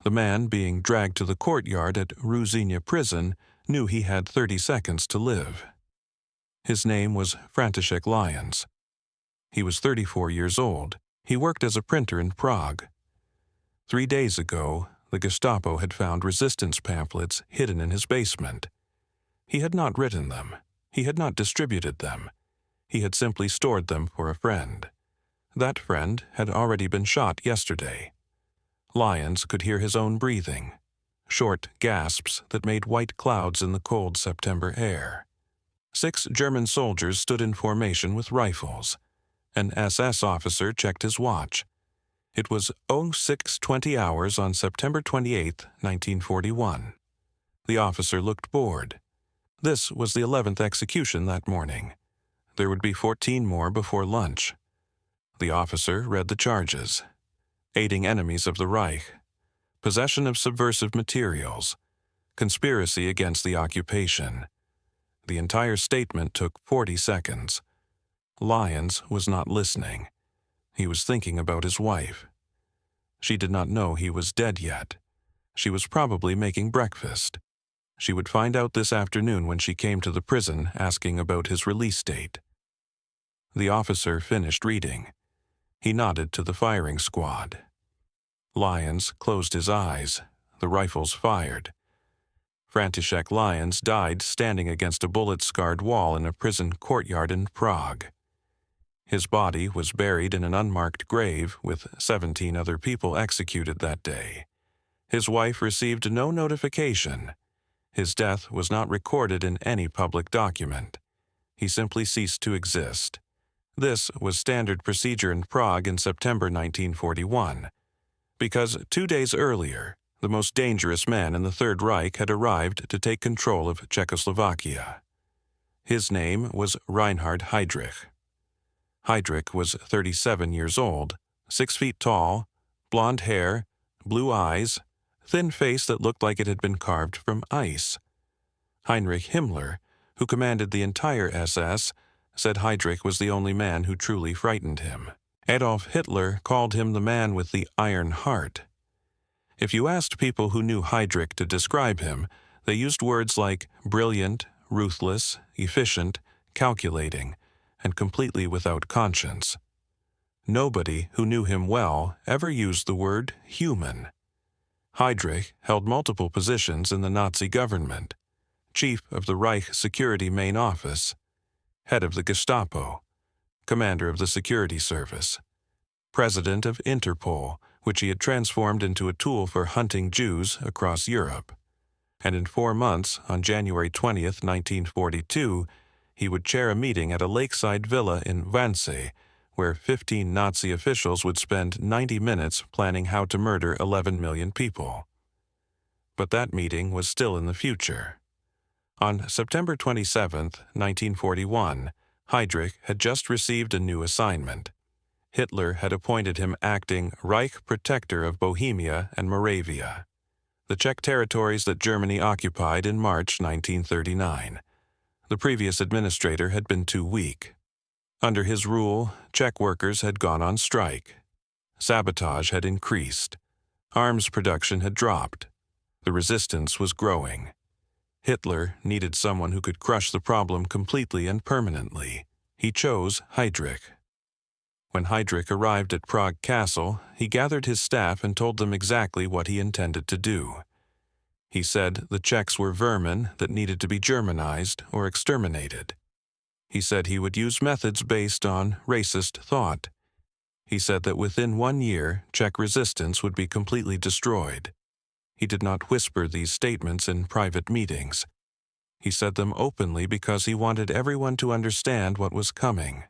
The man being dragged to the courtyard at Ruzynia prison knew he had 30 seconds to live. His name was František Lyons. He was 34 years old. He worked as a printer in Prague. 3 days ago, the Gestapo had found resistance pamphlets hidden in his basement. He had not written them. He had not distributed them. He had simply stored them for a friend. That friend had already been shot yesterday. Lyons could hear his own breathing, short gasps that made white clouds in the cold September air. 6 German soldiers stood in formation with rifles. An SS officer checked his watch. It was 06:20 hours on September 28, 1941. The officer looked bored. This was the 11th execution that morning. There would be 14 more before lunch. The officer read the charges: aiding enemies of the Reich, possession of subversive materials, conspiracy against the occupation. The entire statement took 40 seconds. Lyons was not listening. He was thinking about his wife. She did not know he was dead yet. She was probably making breakfast. She would find out this afternoon when she came to the prison asking about his release date. The officer finished reading. He nodded to the firing squad. Lyons closed his eyes. The rifles fired. František Lyons died standing against a bullet-scarred wall in a prison courtyard in Prague. His body was buried in an unmarked grave with 17 other people executed that day. His wife received no notification. His death was not recorded in any public document. He simply ceased to exist. This was standard procedure in Prague in September 1941, because 2 days earlier, the most dangerous man in the Third Reich had arrived to take control of Czechoslovakia. His name was Reinhard Heydrich. Heydrich was 37 years old, 6 feet tall, blonde hair, blue eyes, thin face that looked like it had been carved from ice. Heinrich Himmler, who commanded the entire SS, said Heydrich was the only man who truly frightened him. Adolf Hitler called him the man with the iron heart. If you asked people who knew Heydrich to describe him, they used words like brilliant, ruthless, efficient, calculating, and completely without conscience. Nobody who knew him well ever used the word human. Heydrich held multiple positions in the Nazi government: chief of the Reich Security Main Office, head of the Gestapo, commander of the Security Service, president of Interpol, which he had transformed into a tool for hunting Jews across Europe. And in 4 months, on January 20th, 1942, he would chair a meeting at a lakeside villa in Wannsee, where 15 Nazi officials would spend 90 minutes planning how to murder 11 million people. But that meeting was still in the future. On September 27, 1941, Heydrich had just received a new assignment. Hitler had appointed him acting Reich Protector of Bohemia and Moravia, the Czech territories that Germany occupied in March 1939. The previous administrator had been too weak. Under his rule, Czech workers had gone on strike. Sabotage had increased. Arms production had dropped. The resistance was growing. Hitler needed someone who could crush the problem completely and permanently. He chose Heydrich. When Heydrich arrived at Prague Castle, he gathered his staff and told them exactly what he intended to do. He said the Czechs were vermin that needed to be Germanized or exterminated. He said he would use methods based on racist thought. He said that within 1 year, Czech resistance would be completely destroyed. He did not whisper these statements in private meetings. He said them openly because he wanted everyone to understand what was coming.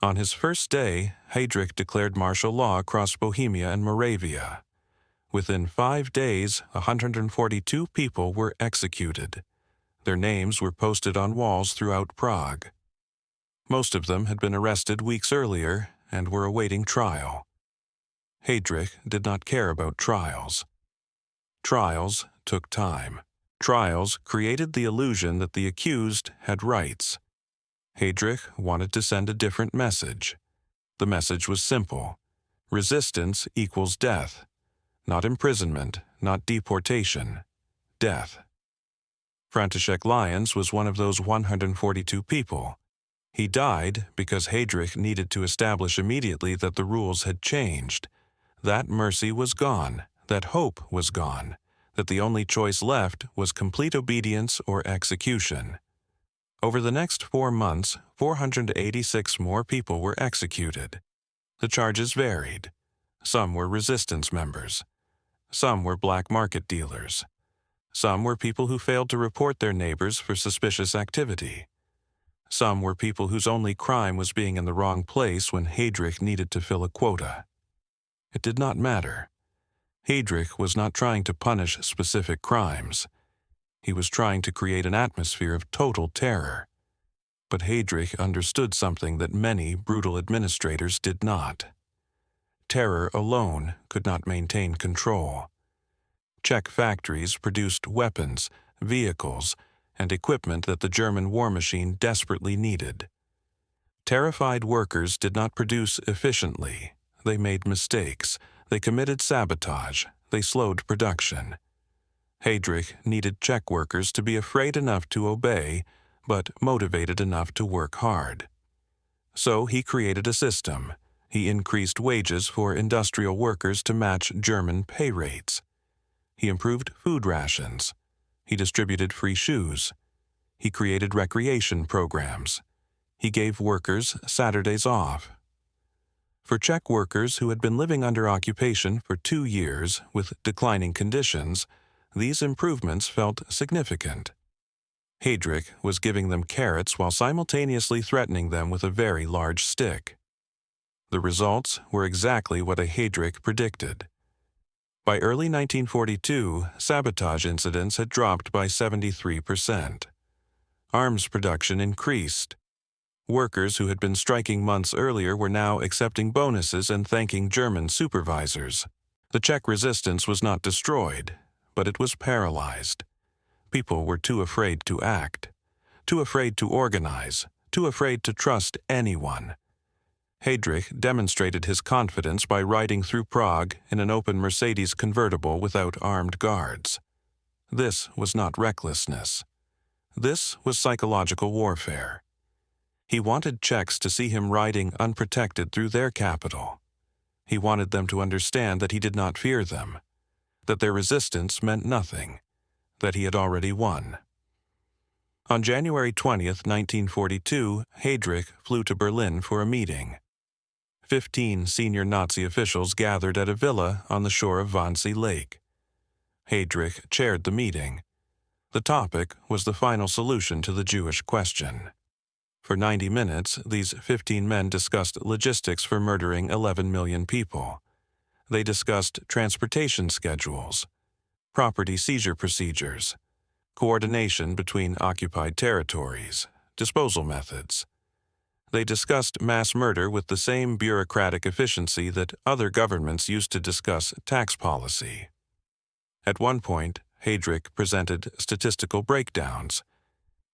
On his first day, Heydrich declared martial law across Bohemia and Moravia. Within 5 days, 142 people were executed. Their names were posted on walls throughout Prague. Most of them had been arrested weeks earlier and were awaiting trial. Heydrich did not care about trials. Trials took time. Trials created the illusion that the accused had rights. Heydrich wanted to send a different message. The message was simple: resistance equals death. Not imprisonment, not deportation. Death. František Lyons was one of those 142 people. He died because Heydrich needed to establish immediately that the rules had changed. That mercy was gone, that hope was gone, that the only choice left was complete obedience or execution. Over the next 4 months, 486 more people were executed. The charges varied. Some were resistance members. Some were black market dealers. Some were people who failed to report their neighbors for suspicious activity. Some were people whose only crime was being in the wrong place when Heydrich needed to fill a quota. It did not matter. Heydrich was not trying to punish specific crimes. He was trying to create an atmosphere of total terror. But Heydrich understood something that many brutal administrators did not. Terror alone could not maintain control. Czech factories produced weapons, vehicles, and equipment that the German war machine desperately needed. Terrified workers did not produce efficiently. They made mistakes. They committed sabotage. They slowed production. Heydrich needed Czech workers to be afraid enough to obey, but motivated enough to work hard. So he created a system. He increased wages for industrial workers to match German pay rates. He improved food rations. He distributed free shoes. He created recreation programs. He gave workers Saturdays off. For Czech workers who had been living under occupation for 2 years with declining conditions, these improvements felt significant. Heydrich was giving them carrots while simultaneously threatening them with a very large stick. The results were exactly what a Heydrich predicted. By early 1942, sabotage incidents had dropped by 73%. Arms production increased. Workers who had been striking months earlier were now accepting bonuses and thanking German supervisors. The Czech resistance was not destroyed, but it was paralyzed. People were too afraid to act, too afraid to organize, too afraid to trust anyone. Heydrich demonstrated his confidence by riding through Prague in an open Mercedes convertible without armed guards. This was not recklessness. This was psychological warfare. He wanted Czechs to see him riding unprotected through their capital. He wanted them to understand that he did not fear them, that their resistance meant nothing, that he had already won. On January 20th, 1942, Heydrich flew to Berlin for a meeting. 15 senior Nazi officials gathered at a villa on the shore of Wannsee Lake. Heydrich chaired the meeting. The topic was the final solution to the Jewish question. For 90 minutes, these 15 men discussed logistics for murdering 11 million people. They discussed transportation schedules, property seizure procedures, coordination between occupied territories, disposal methods. They discussed mass murder with the same bureaucratic efficiency that other governments used to discuss tax policy. At one point, Heydrich presented statistical breakdowns.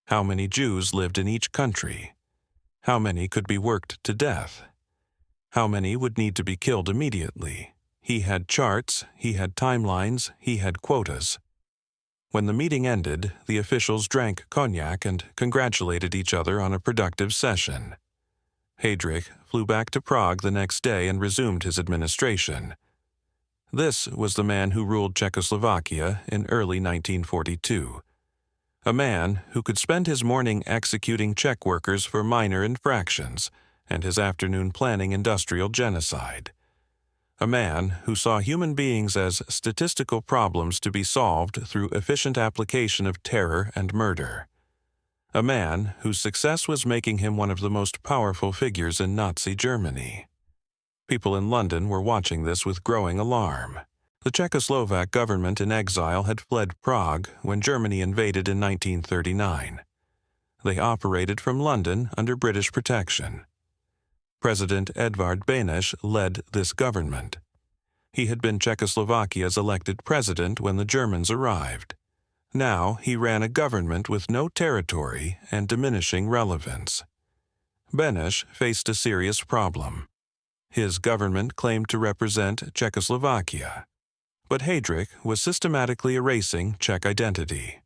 How many Jews lived in each country? How many could be worked to death? How many would need to be killed immediately? He had charts, he had timelines, he had quotas. When the meeting ended, the officials drank cognac and congratulated each other on a productive session. Heydrich flew back to Prague the next day and resumed his administration. This was the man who ruled Czechoslovakia in early 1942. A man who could spend his morning executing Czech workers for minor infractions and his afternoon planning industrial genocide. A man who saw human beings as statistical problems to be solved through efficient application of terror and murder. A man whose success was making him one of the most powerful figures in Nazi Germany. People in London were watching this with growing alarm. The Czechoslovak government in exile had fled Prague when Germany invaded in 1939. They operated from London under British protection. President Edvard Beneš led this government. He had been Czechoslovakia's elected president when the Germans arrived. Now he ran a government with no territory and diminishing relevance. Beneš faced a serious problem. His government claimed to represent Czechoslovakia. But Heydrich was systematically erasing Czech identity.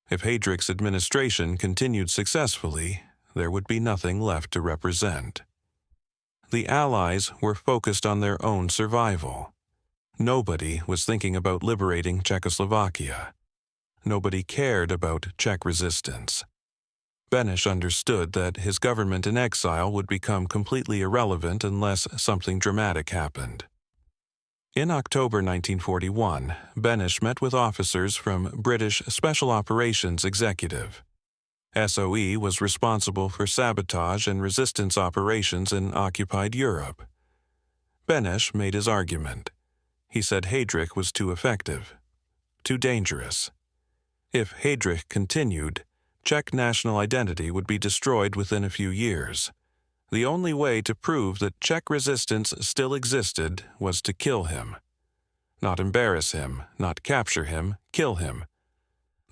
If Heydrich's administration continued successfully, there would be nothing left to represent. The Allies were focused on their own survival. Nobody was thinking about liberating Czechoslovakia. Nobody cared about Czech resistance. Beneš understood that his government in exile would become completely irrelevant unless something dramatic happened. In October 1941, Beneš met with officers from British Special Operations Executive. SOE was responsible for sabotage and resistance operations in occupied Europe. Beneš made his argument. He said Heydrich was too effective, too dangerous. If Heydrich continued, Czech national identity would be destroyed within a few years. The only way to prove that Czech resistance still existed was to kill him. Not embarrass him, not capture him, kill him.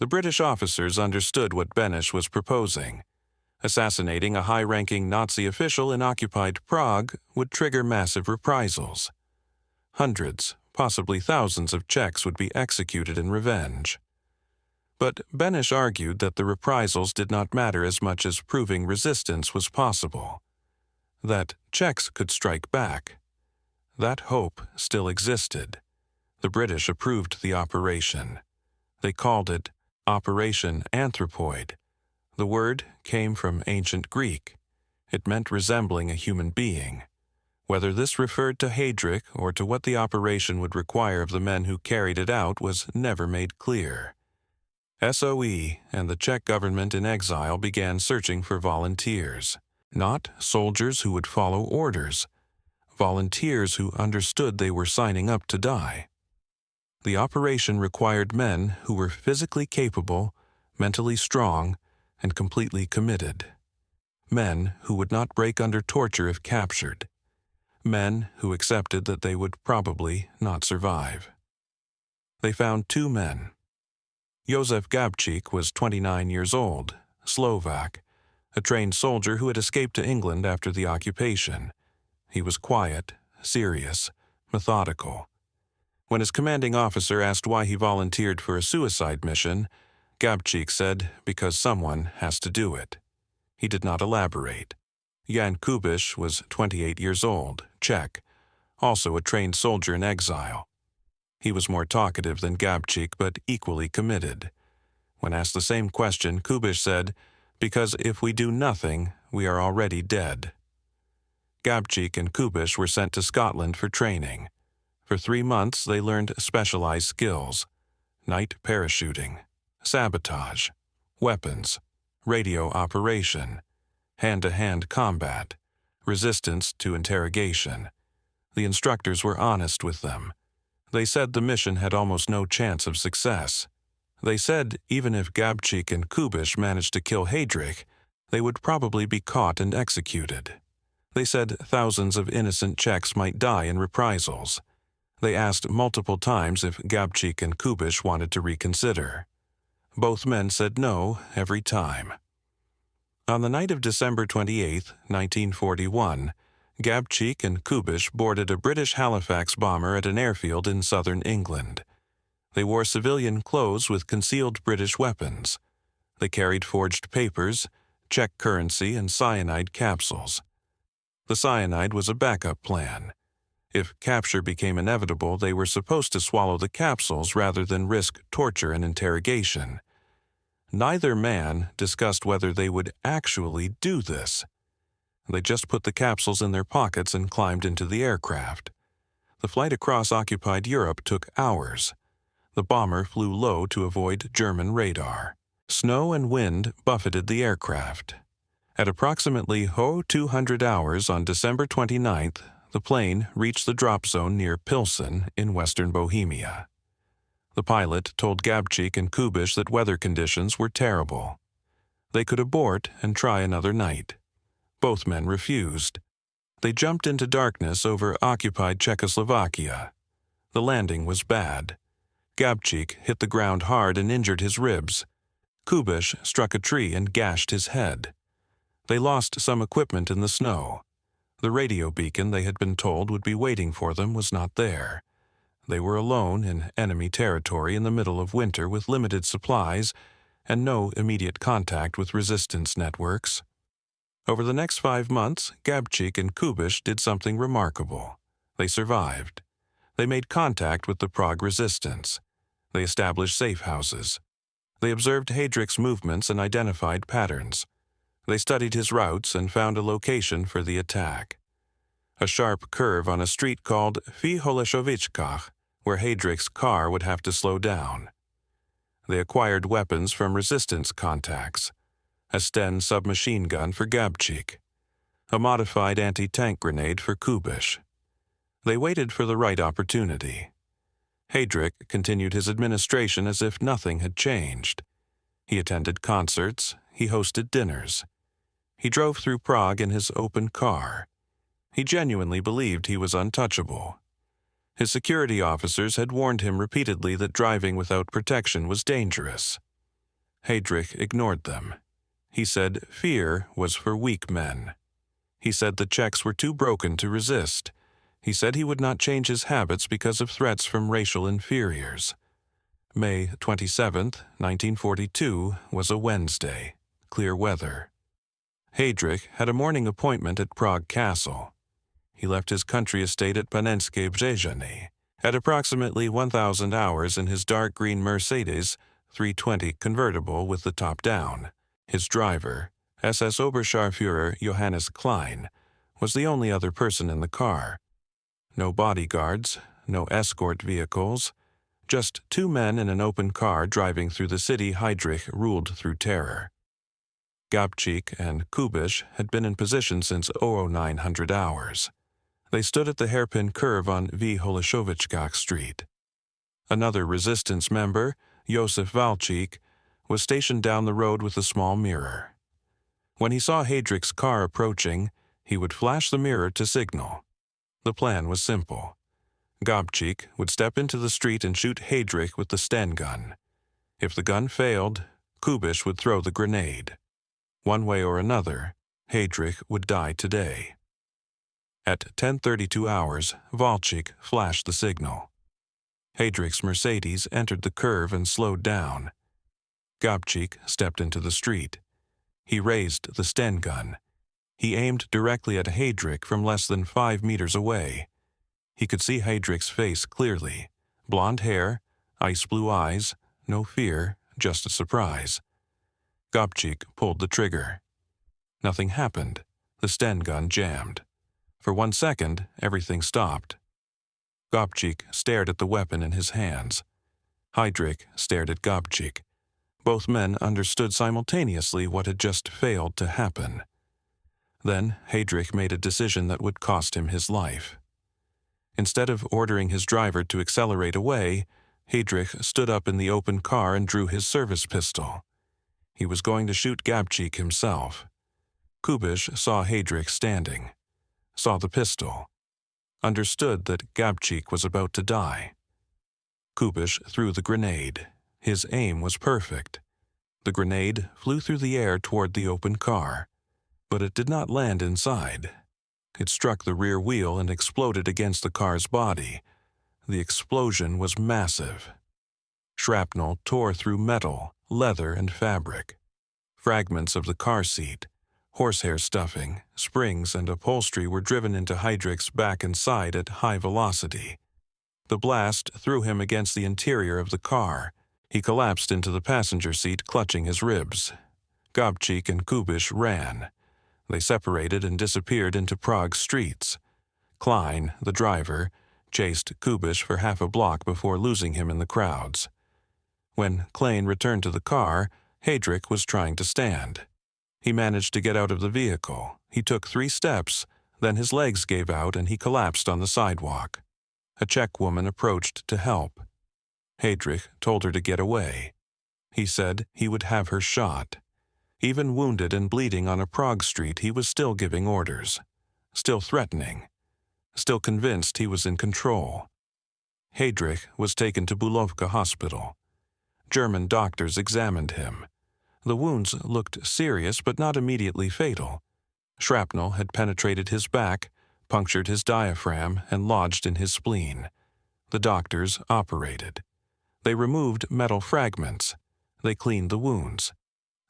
The British officers understood what Beneš was proposing. Assassinating a high-ranking Nazi official in occupied Prague would trigger massive reprisals. Hundreds, possibly thousands of Czechs would be executed in revenge. But Beneš argued that the reprisals did not matter as much as proving resistance was possible. That Czechs could strike back. That hope still existed. The British approved the operation. They called it Operation Anthropoid. The word came from ancient Greek. It meant resembling a human being. Whether this referred to Heydrich or to what the operation would require of the men who carried it out was never made clear. SOE and the Czech government in exile began searching for volunteers. Not soldiers who would follow orders. Volunteers who understood they were signing up to die. The operation required men who were physically capable, mentally strong, and completely committed. Men who would not break under torture if captured. Men who accepted that they would probably not survive. They found two men. Josef Gabčík was 29 years old, Slovak, a trained soldier who had escaped to England after the occupation. He was quiet, serious, methodical. When his commanding officer asked why he volunteered for a suicide mission, Gabčík said, because someone has to do it. He did not elaborate. Jan Kubiš was 28 years old, Czech, also a trained soldier in exile. He was more talkative than Gabčík, but equally committed. When asked the same question, Kubiš said, because if we do nothing, we are already dead. Gabčík and Kubiš were sent to Scotland for training. For 3 months, they learned specialized skills: night parachuting, sabotage, weapons, radio operation, hand-to-hand combat, resistance to interrogation. The instructors were honest with them. They said the mission had almost no chance of success. They said even if Gabčík and Kubiš managed to kill Heydrich, they would probably be caught and executed. They said thousands of innocent Czechs might die in reprisals. They asked multiple times if Gabčík and Kubiš wanted to reconsider. Both men said no every time. On the night of December 28, 1941, Gabčík and Kubiš boarded a British Halifax bomber at an airfield in southern England. They wore civilian clothes with concealed British weapons. They carried forged papers, Czech currency, and cyanide capsules. The cyanide was a backup plan. If capture became inevitable, they were supposed to swallow the capsules rather than risk torture and interrogation. Neither man discussed whether they would actually do this. They just put the capsules in their pockets and climbed into the aircraft. The flight across occupied Europe took hours. The bomber flew low to avoid German radar. Snow and wind buffeted the aircraft. At approximately 0200 hours on December 29th, the plane reached the drop zone near Pilsen in western Bohemia. The pilot told Gabčík and Kubiš that weather conditions were terrible. They could abort and try another night. Both men refused. They jumped into darkness over occupied Czechoslovakia. The landing was bad. Gabčík hit the ground hard and injured his ribs. Kubiš struck a tree and gashed his head. They lost some equipment in the snow. The radio beacon they had been told would be waiting for them was not there. They were alone in enemy territory in the middle of winter with limited supplies and no immediate contact with resistance networks. Over the next 5 months, Gabčík and Kubiš did something remarkable. They survived. They made contact with the Prague resistance. They established safe houses. They observed Heydrich's movements and identified patterns. They studied his routes and found a location for the attack. A sharp curve on a street called v Holešovičkách, where Heydrich's car would have to slow down. They acquired weapons from resistance contacts. A Sten submachine gun for Gabčík. A modified anti-tank grenade for Kubiš. They waited for the right opportunity. Heydrich continued his administration as if nothing had changed. He attended concerts. He hosted dinners. He drove through Prague in his open car. He genuinely believed he was untouchable. His security officers had warned him repeatedly that driving without protection was dangerous. Heydrich ignored them. He said fear was for weak men. He said the Czechs were too broken to resist. He said he would not change his habits because of threats from racial inferiors. May 27, 1942, was a Wednesday. Clear weather. Heydrich had a morning appointment at Prague Castle. He left his country estate at Panenské Břežany at approximately 1,000 hours in his dark green Mercedes 320 convertible with the top down. His driver, SS Oberscharführer Johannes Klein, was the only other person in the car. No bodyguards, no escort vehicles, just 2 men in an open car driving through the city Heydrich ruled through terror. Gabčík and Kubiš had been in position since 0900 hours. They stood at the hairpin curve on v Holešovičkách Street. Another resistance member, Josef Valčík, was stationed down the road with a small mirror. When he saw Heydrich's car approaching, he would flash the mirror to signal. The plan was simple. Gabčík would step into the street and shoot Heydrich with the Sten gun. If the gun failed, Kubiš would throw the grenade. One way or another, Heydrich would die today. At 10:32 hours, Valčík flashed the signal. Heydrich's Mercedes entered the curve and slowed down. Gabčík stepped into the street. He raised the Sten gun. He aimed directly at Heydrich from less than 5 meters away. He could see Heydrich's face clearly. Blonde hair, ice-blue eyes, no fear, just a surprise. Gabčík pulled the trigger. Nothing happened. The Sten gun jammed. For 1 second, everything stopped. Gabčík stared at the weapon in his hands. Heydrich stared at Gabčík. Both men understood simultaneously what had just failed to happen. Then Heydrich made a decision that would cost him his life. Instead of ordering his driver to accelerate away, Heydrich stood up in the open car and drew his service pistol. He was going to shoot Gabčík himself. Kubiš saw Heydrich standing, saw the pistol, understood that Gabčík was about to die. Kubiš threw the grenade. His aim was perfect. The grenade flew through the air toward the open car, but it did not land inside. It struck the rear wheel and exploded against the car's body. The explosion was massive. Shrapnel tore through metal, leather, and fabric. Fragments of the car seat, horsehair stuffing, springs, and upholstery were driven into Heydrich's back and side at high velocity. The blast threw him against the interior of the car. He collapsed into the passenger seat, clutching his ribs. Gabčík and Kubiš ran. They separated and disappeared into Prague's streets. Klein, the driver, chased Kubiš for half a block before losing him in the crowds. When Klein returned to the car, Heydrich was trying to stand. He managed to get out of the vehicle. He took 3 steps, then his legs gave out and he collapsed on the sidewalk. A Czech woman approached to help. Heydrich told her to get away. He said he would have her shot. Even wounded and bleeding on a Prague street, he was still giving orders, still threatening, still convinced he was in control. Heydrich was taken to Bulovka Hospital. German doctors examined him. The wounds looked serious but not immediately fatal. Shrapnel had penetrated his back, punctured his diaphragm, and lodged in his spleen. The doctors operated. They removed metal fragments. They cleaned the wounds.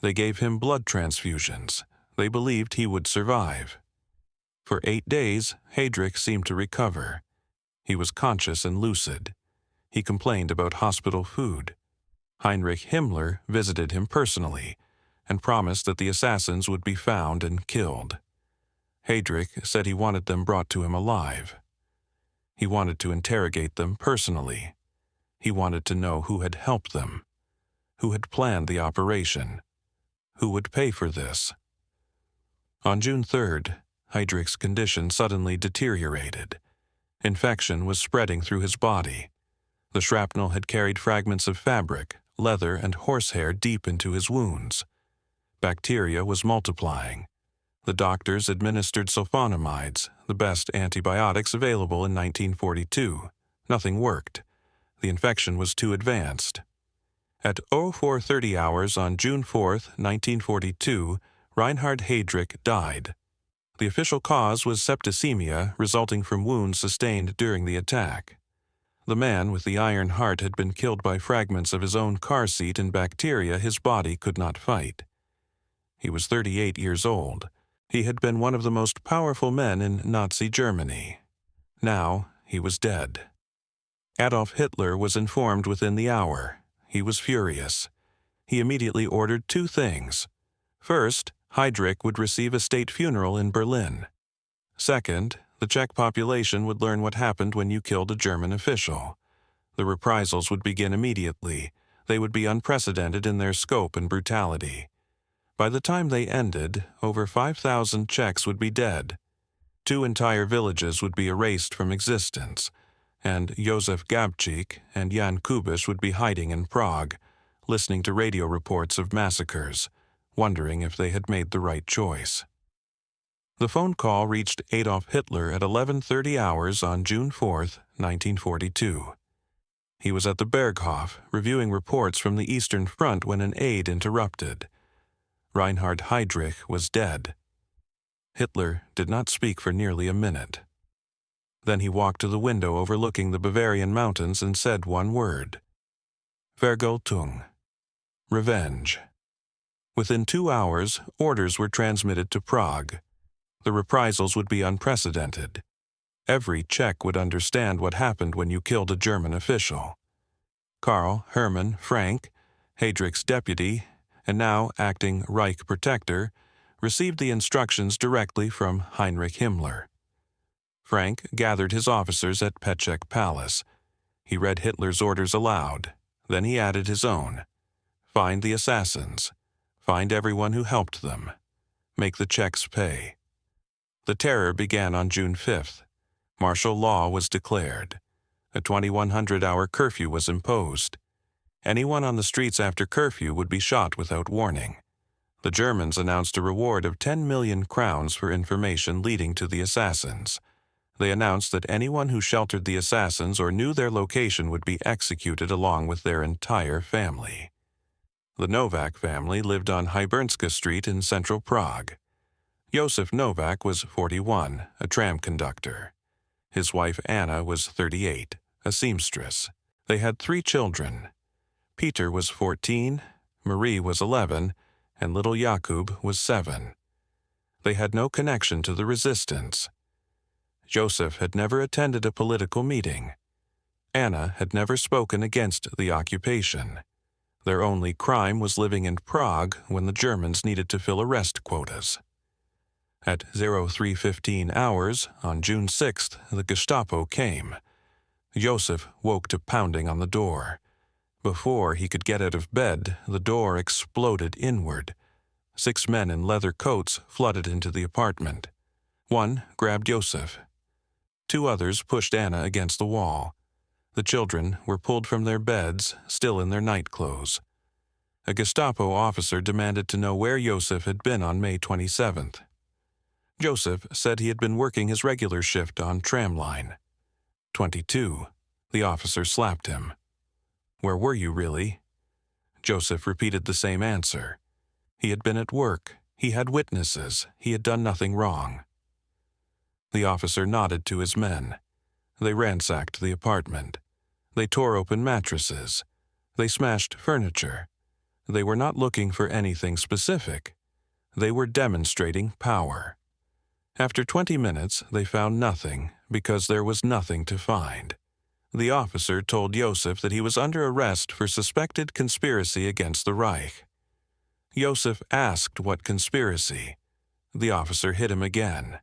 They gave him blood transfusions. They believed he would survive. For 8 days, Heydrich seemed to recover. He was conscious and lucid. He complained about hospital food. Heinrich Himmler visited him personally and promised that the assassins would be found and killed. Heydrich said he wanted them brought to him alive. He wanted to interrogate them personally. He wanted to know who had helped them, who had planned the operation, who would pay for this. On June 3rd, Heydrich's condition suddenly deteriorated. Infection was spreading through his body. The shrapnel had carried fragments of fabric, leather, and horsehair deep into his wounds. Bacteria was multiplying. The doctors administered sulfonamides, the best antibiotics available in 1942. Nothing worked. The infection was too advanced. At 0430 hours on June 4, 1942, Reinhard Heydrich died. The official cause was septicemia resulting from wounds sustained during the attack. The man with the iron heart had been killed by fragments of his own car seat and bacteria his body could not fight. He was 38 years old. He had been one of the most powerful men in Nazi Germany. Now he was dead. Adolf Hitler was informed within the hour. He was furious. He immediately ordered 2 things. First, Heydrich would receive a state funeral in Berlin. Second, the Czech population would learn what happened when you killed a German official. The reprisals would begin immediately. They would be unprecedented in their scope and brutality. By the time they ended, over 5,000 Czechs would be dead. 2 entire villages would be erased from existence, and Josef Gabčík and Jan Kubiš would be hiding in Prague, listening to radio reports of massacres, wondering if they had made the right choice. The phone call reached Adolf Hitler at 11:30 hours on June 4, 1942. He was at the Berghof, reviewing reports from the Eastern Front when an aide interrupted. Reinhard Heydrich was dead. Hitler did not speak for nearly a minute. Then he walked to the window overlooking the Bavarian mountains and said one word: Vergeltung. Revenge. Within 2 hours, orders were transmitted to Prague. The reprisals would be unprecedented. Every Czech would understand what happened when you killed a German official. Karl Hermann Frank, Heydrich's deputy, and now acting Reich protector, received the instructions directly from Heinrich Himmler. Frank gathered his officers at Petschek Palace. He read Hitler's orders aloud. Then he added his own. Find the assassins. Find everyone who helped them. Make the Czechs pay. The terror began on June 5th. Martial law was declared. A 2100-hour curfew was imposed. Anyone on the streets after curfew would be shot without warning. The Germans announced a reward of 10 million crowns for information leading to the assassins. They announced that anyone who sheltered the assassins or knew their location would be executed along with their entire family. The Novak family lived on Hybernska Street in central Prague. Josef Novak was 41, a tram conductor. His wife Anna was 38, a seamstress. They had 3 children. Peter was 14, Marie was 11, and little Jakub was 7. They had no connection to the resistance. Joseph had never attended a political meeting. Anna had never spoken against the occupation. Their only crime was living in Prague when the Germans needed to fill arrest quotas. At 03:15 hours on June 6th, the Gestapo came. Joseph woke to pounding on the door. Before he could get out of bed, the door exploded inward. 6 men in leather coats flooded into the apartment. One grabbed Joseph. 2 others pushed Anna against the wall. The children were pulled from their beds, still in their nightclothes. A Gestapo officer demanded to know where Joseph had been on May 27th. Joseph said he had been working his regular shift on tramline. 22. The officer slapped him. Where were you really? Joseph repeated the same answer. He had been at work. He had witnesses. He had done nothing wrong. The officer nodded to his men. They ransacked the apartment. They tore open mattresses. They smashed furniture. They were not looking for anything specific. They were demonstrating power. After 20 minutes, they found nothing because there was nothing to find. The officer told Josef that he was under arrest for suspected conspiracy against the Reich. Josef asked what conspiracy. The officer hit him again.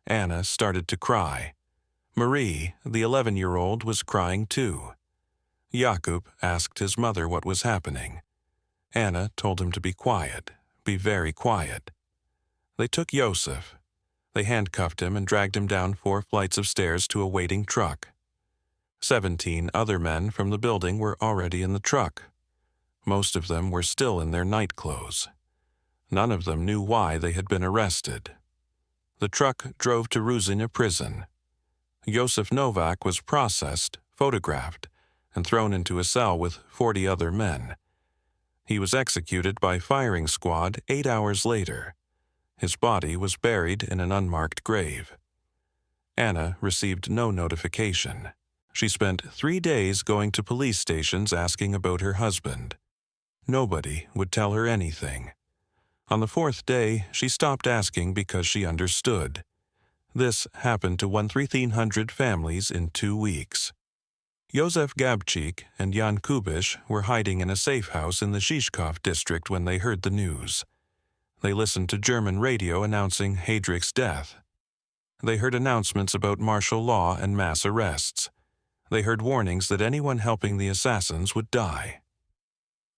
Anna started to cry. Marie, the 11-year-old, was crying too. Jakub asked his mother what was happening. Anna told him to be quiet, be very quiet. They took Josef. They handcuffed him and dragged him down 4 flights of stairs to a waiting truck. 17 other men from the building were already in the truck. Most of them were still in their night clothes. None of them knew why they had been arrested. The truck drove to Ruzina prison. Josef Novak was processed, photographed, and thrown into a cell with 40 other men. He was executed by firing squad 8 hours later. His body was buried in an unmarked grave. Anna received no notification. She spent 3 days going to police stations asking about her husband. Nobody would tell her anything. On the 4th day, she stopped asking because she understood. This happened to 1,300 families in 2 weeks. Józef Gabčík and Jan Kubiš were hiding in a safe house in the Žižkov district when they heard the news. They listened to German radio announcing Heydrich's death. They heard announcements about martial law and mass arrests. They heard warnings that anyone helping the assassins would die.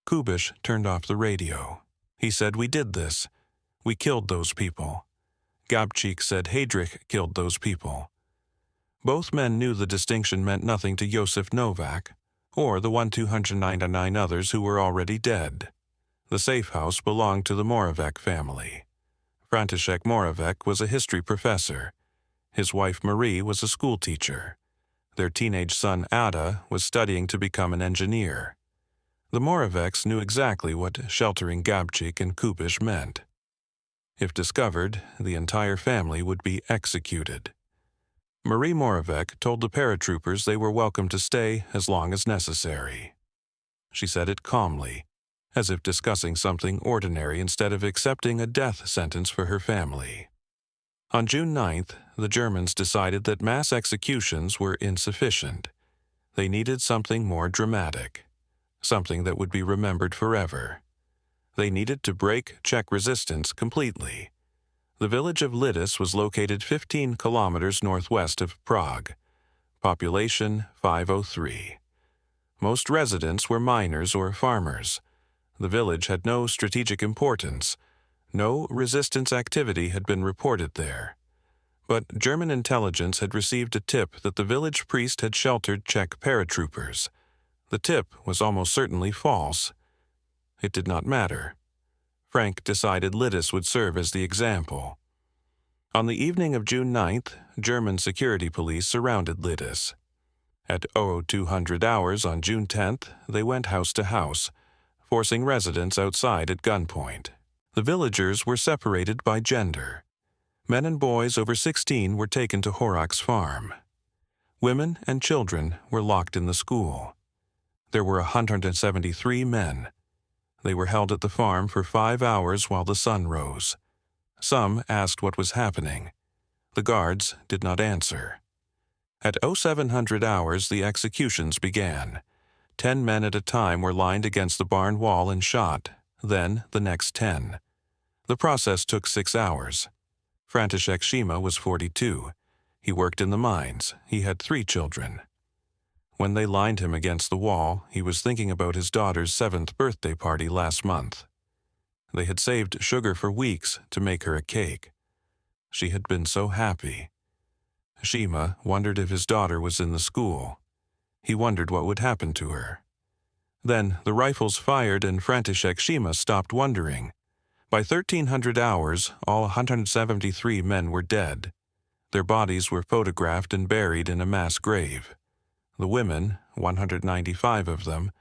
Kubiš turned off the radio. He said, "We did this. We killed those people." Gabčík said Heydrich killed those people. Both men knew the distinction meant nothing to Josef Novak or the 1,299 others who were already dead. The safe house belonged to the Moravec family. František Moravec was a history professor. His wife Marie was a schoolteacher. Their teenage son Ada was studying to become an engineer. The Moravecs knew exactly what sheltering Gabčík and Kubiš meant. If discovered, the entire family would be executed. Marie Moravec told the paratroopers they were welcome to stay as long as necessary. She said it calmly, as if discussing something ordinary instead of accepting a death sentence for her family. On June 9th, the Germans decided that mass executions were insufficient. They needed something more dramatic, something that would be remembered forever. They needed to break Czech resistance completely. The village of Lidis was located 15 kilometers northwest of Prague. Population 503. Most residents were miners or farmers. The village had no strategic importance. No resistance activity had been reported there. But German intelligence had received a tip that the village priest had sheltered Czech paratroopers. The tip was almost certainly false. It did not matter. Frank decided Lidis would serve as the example. On the evening of June 9th, German security police surrounded Lidis. At 0200 hours on June 10th, they went house to house, forcing residents outside at gunpoint. The villagers were separated by gender. Men and boys over 16 were taken to Horrocks farm. Women and children were locked in the school. There were 173 men. They were held at the farm for 5 hours while the sun rose. Some asked what was happening. The guards did not answer. At 0700 hours, the executions began. 10 men at a time were lined against the barn wall and shot, then the next 10. The process took 6 hours. František Šíma was 42. He worked in the mines. He had 3 children. When they lined him against the wall, he was thinking about his daughter's 7th birthday party last month. They had saved sugar for weeks to make her a cake. She had been so happy. Šíma wondered if his daughter was in the school. He wondered what would happen to her. Then the rifles fired and František Šíma stopped wondering. By 1300 hours, all 173 men were dead. Their bodies were photographed and buried in a mass grave. The women, 195 of them,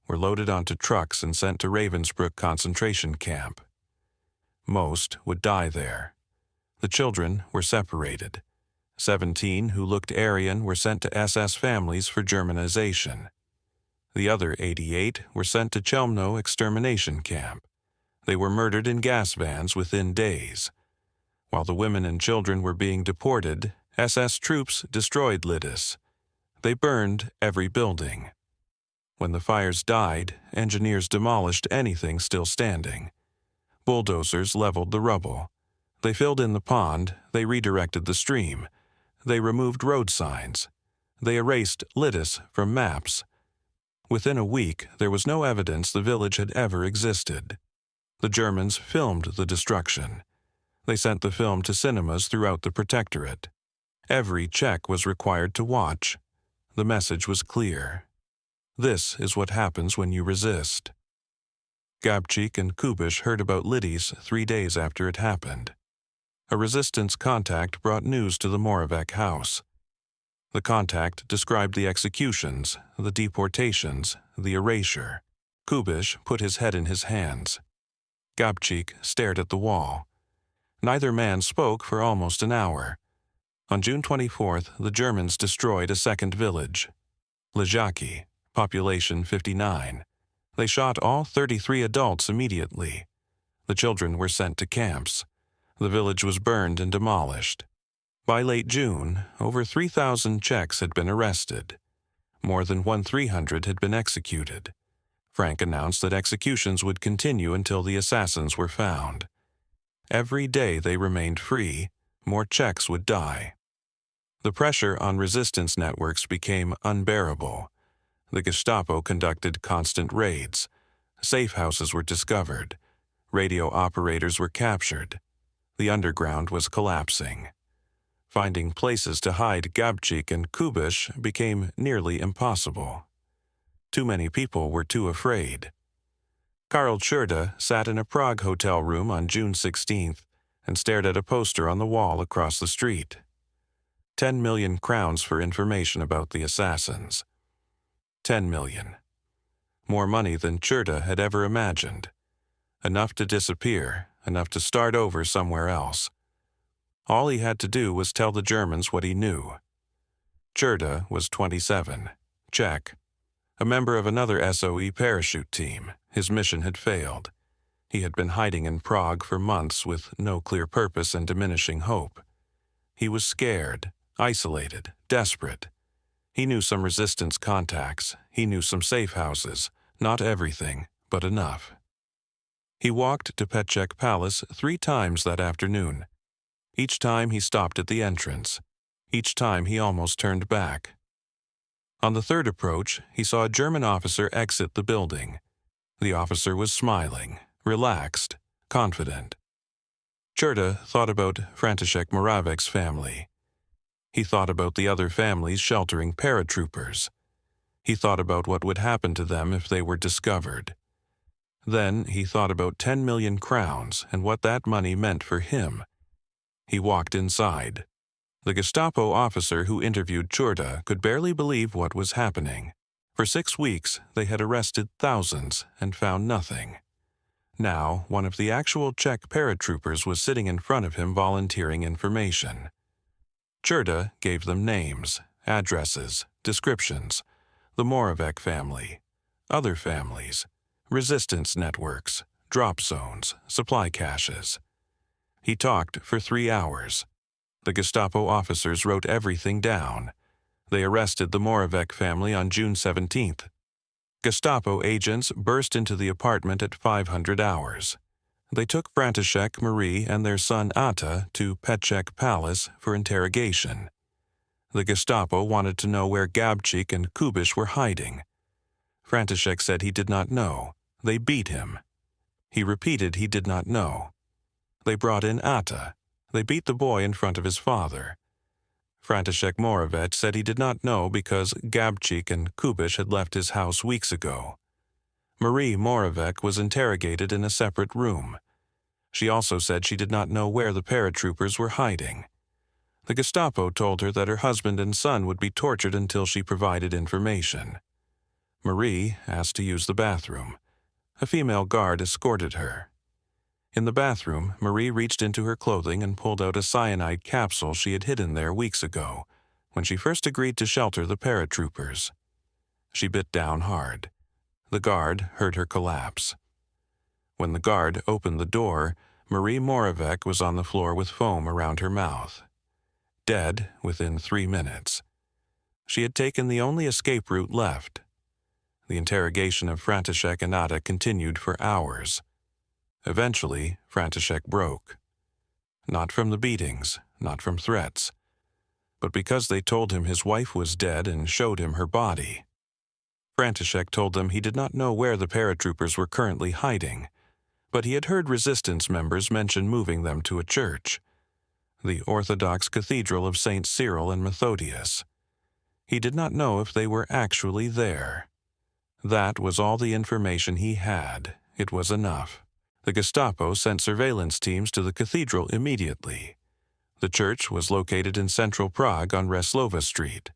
were loaded onto trucks and sent to Ravensbrück concentration camp. Most would die there. The children were separated. 17 who looked Aryan were sent to SS families for Germanization. The other 88 were sent to Chelmno extermination camp. They were murdered in gas vans within days. While the women and children were being deported, SS troops destroyed Lidice. They burned every building. When the fires died, engineers demolished anything still standing. Bulldozers leveled the rubble. They filled in the pond, they redirected the stream. They removed road signs. They erased Lidice from maps. Within a week, there was no evidence the village had ever existed. The Germans filmed the destruction. They sent the film to cinemas throughout the Protectorate. Every Czech was required to watch. The message was clear. This is what happens when you resist. Gabčík and Kubiš heard about Lidice 3 days after it happened. A resistance contact brought news to the Moravec house. The contact described the executions, the deportations, the erasure. Kubiš put his head in his hands. Gabčík stared at the wall. Neither man spoke for almost an hour. On June 24th, the Germans destroyed a second village, Ležáky, population 59. They shot all 33 adults immediately. The children were sent to camps. The village was burned and demolished. By late June, over 3,000 Czechs had been arrested. More than 1,300 had been executed. Frank announced that executions would continue until the assassins were found. Every day they remained free, more Czechs would die. The pressure on resistance networks became unbearable. The Gestapo conducted constant raids. Safe houses were discovered. Radio operators were captured. The underground was collapsing. Finding places to hide Gabčík and Kubiš became nearly impossible. Too many people were too afraid. Karl Čurda sat in a Prague hotel room on June 16th and stared at a poster on the wall across the street. 10 million crowns for information about the assassins. 10 million. More money than Čurda had ever imagined. Enough to disappear, enough to start over somewhere else. All he had to do was tell the Germans what he knew. Čurda was 27, Czech. A member of another SOE parachute team, his mission had failed. He had been hiding in Prague for months with no clear purpose and diminishing hope. He was scared, isolated, desperate. He knew some resistance contacts. He knew some safe houses. Not everything, but enough. He walked to Petček Palace 3 times that afternoon. Each time he stopped at the entrance. Each time he almost turned back. On the third approach, he saw a German officer exit the building. The officer was smiling, relaxed, confident. Čurda thought about František Moravec's family. He thought about the other families sheltering paratroopers. He thought about what would happen to them if they were discovered. Then he thought about 10 million crowns and what that money meant for him. He walked inside. The Gestapo officer who interviewed Čurda could barely believe what was happening. For 6 weeks, they had arrested thousands and found nothing. Now, one of the actual Czech paratroopers was sitting in front of him volunteering information. Čurda gave them names, addresses, descriptions, the Moravec family, other families, resistance networks, drop zones, supply caches. He talked for 3 hours. The Gestapo officers wrote everything down. They arrested the Moravec family on June 17th. Gestapo agents burst into the apartment at 500 hours. They took František, Marie, and their son Atta to Petček Palace for interrogation. The Gestapo wanted to know where Gabčík and Kubiš were hiding. František said he did not know. They beat him. He repeated he did not know. They brought in Atta. They beat the boy in front of his father. František Moravec said he did not know because Gabčík and Kubiš had left his house weeks ago. Marie Moravec was interrogated in a separate room. She also said she did not know where the paratroopers were hiding. The Gestapo told her that her husband and son would be tortured until she provided information. Marie asked to use the bathroom. A female guard escorted her. In the bathroom, Marie reached into her clothing and pulled out a cyanide capsule she had hidden there weeks ago, when she first agreed to shelter the paratroopers. She bit down hard. The guard heard her collapse. When the guard opened the door, Marie Moravec was on the floor with foam around her mouth. Dead within 3 minutes. She had taken the only escape route left. The interrogation of František and Ada continued for hours. Eventually, František broke. Not from the beatings, not from threats, but because they told him his wife was dead and showed him her body. František told them he did not know where the paratroopers were currently hiding, but he had heard resistance members mention moving them to a church, the Orthodox Cathedral of St. Cyril and Methodius. He did not know if they were actually there. That was all the information he had. It was enough. The Gestapo sent surveillance teams to the cathedral immediately. The church was located in central Prague on Reslova Street,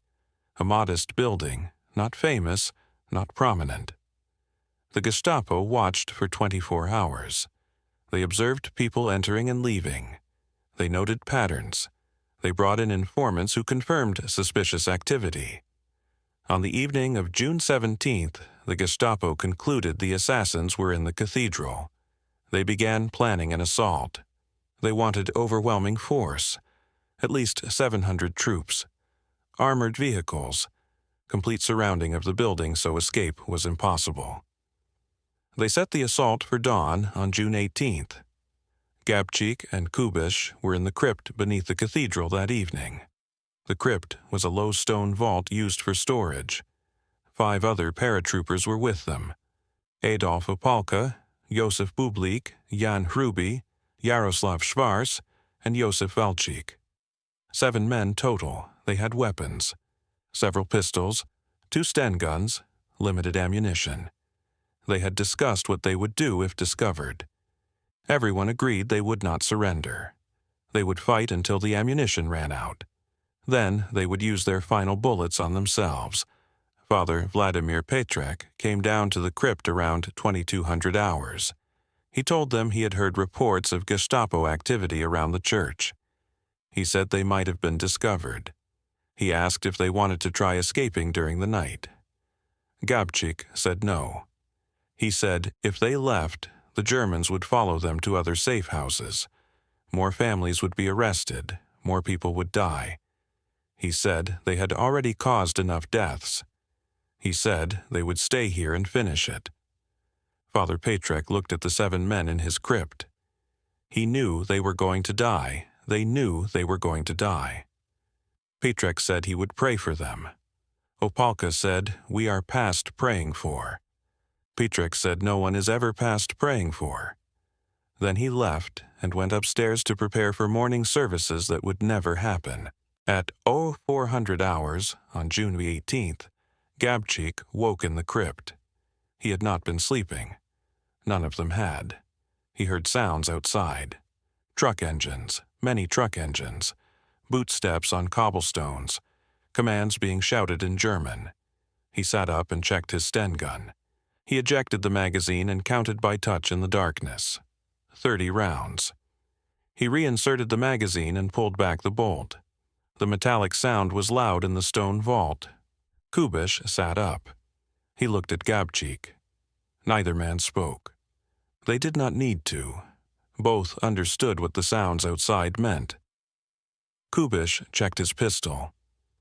a modest building, not famous, not prominent. The Gestapo watched for 24 hours. They observed people entering and leaving. They noted patterns. They brought in informants who confirmed suspicious activity. On the evening of June 17th, the Gestapo concluded the assassins were in the cathedral. They began planning an assault. They wanted overwhelming force, at least 700 troops, armored vehicles, complete surrounding of the building so escape was impossible. They set the assault for dawn on June 18th. Gabčík and Kubiš were in the crypt beneath the cathedral that evening. The crypt was a low stone vault used for storage. 5 other paratroopers were with them: Adolf Opalka, Josef Bublik, Jan Hruby, Jaroslav Schwarz, and Josef Valčík. 7 men total. They had weapons: several pistols, 2 Sten guns, limited ammunition. They had discussed what they would do if discovered. Everyone agreed they would not surrender. They would fight until the ammunition ran out. Then they would use their final bullets on themselves. Father Vladimir Petrek came down to the crypt around 2200 hours. He told them he had heard reports of Gestapo activity around the church. He said they might have been discovered. He asked if they wanted to try escaping during the night. Gabčík said no. He said if they left, the Germans would follow them to other safe houses. More families would be arrested. More people would die. He said they had already caused enough deaths. He said they would stay here and finish it. Father Petrek looked at the 7 men in his crypt. He knew they were going to die. They knew they were going to die. Petrek said he would pray for them. Opalka said, "We are past praying for." Petrek said no one is ever past praying for. Then he left and went upstairs to prepare for morning services that would never happen. At 0400 hours on June 18th, Gabčík woke in the crypt. He had not been sleeping. None of them had. He heard sounds outside. Truck engines, many truck engines, boot steps on cobblestones, commands being shouted in German. He sat up and checked his Sten gun. He ejected the magazine and counted by touch in the darkness. 30 rounds. He reinserted the magazine and pulled back the bolt. The metallic sound was loud in the stone vault. Kubiš sat up. He looked at Gabčík. Neither man spoke. They did not need to. Both understood what the sounds outside meant. Kubiš checked his pistol.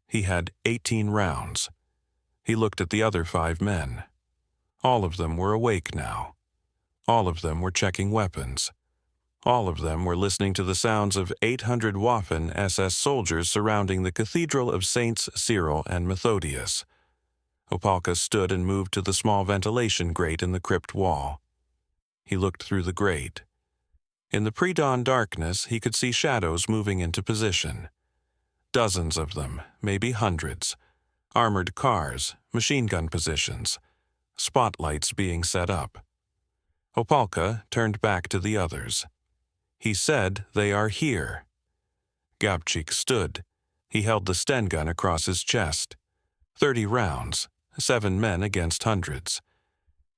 He had 18 rounds. He looked at the other 5 men. All of them were awake now. All of them were checking weapons. All of them were listening to the sounds of 800 Waffen SS soldiers surrounding the Cathedral of Saints Cyril and Methodius. Opalka stood and moved to the small ventilation grate in the crypt wall. He looked through the grate. In the pre-dawn darkness, he could see shadows moving into position. Dozens of them, maybe hundreds. Armored cars, machine gun positions, spotlights being set up. Opalka turned back to the others. He said, "They are here." Gabčík stood. He held the Sten gun across his chest. 30 rounds, 7 men against hundreds.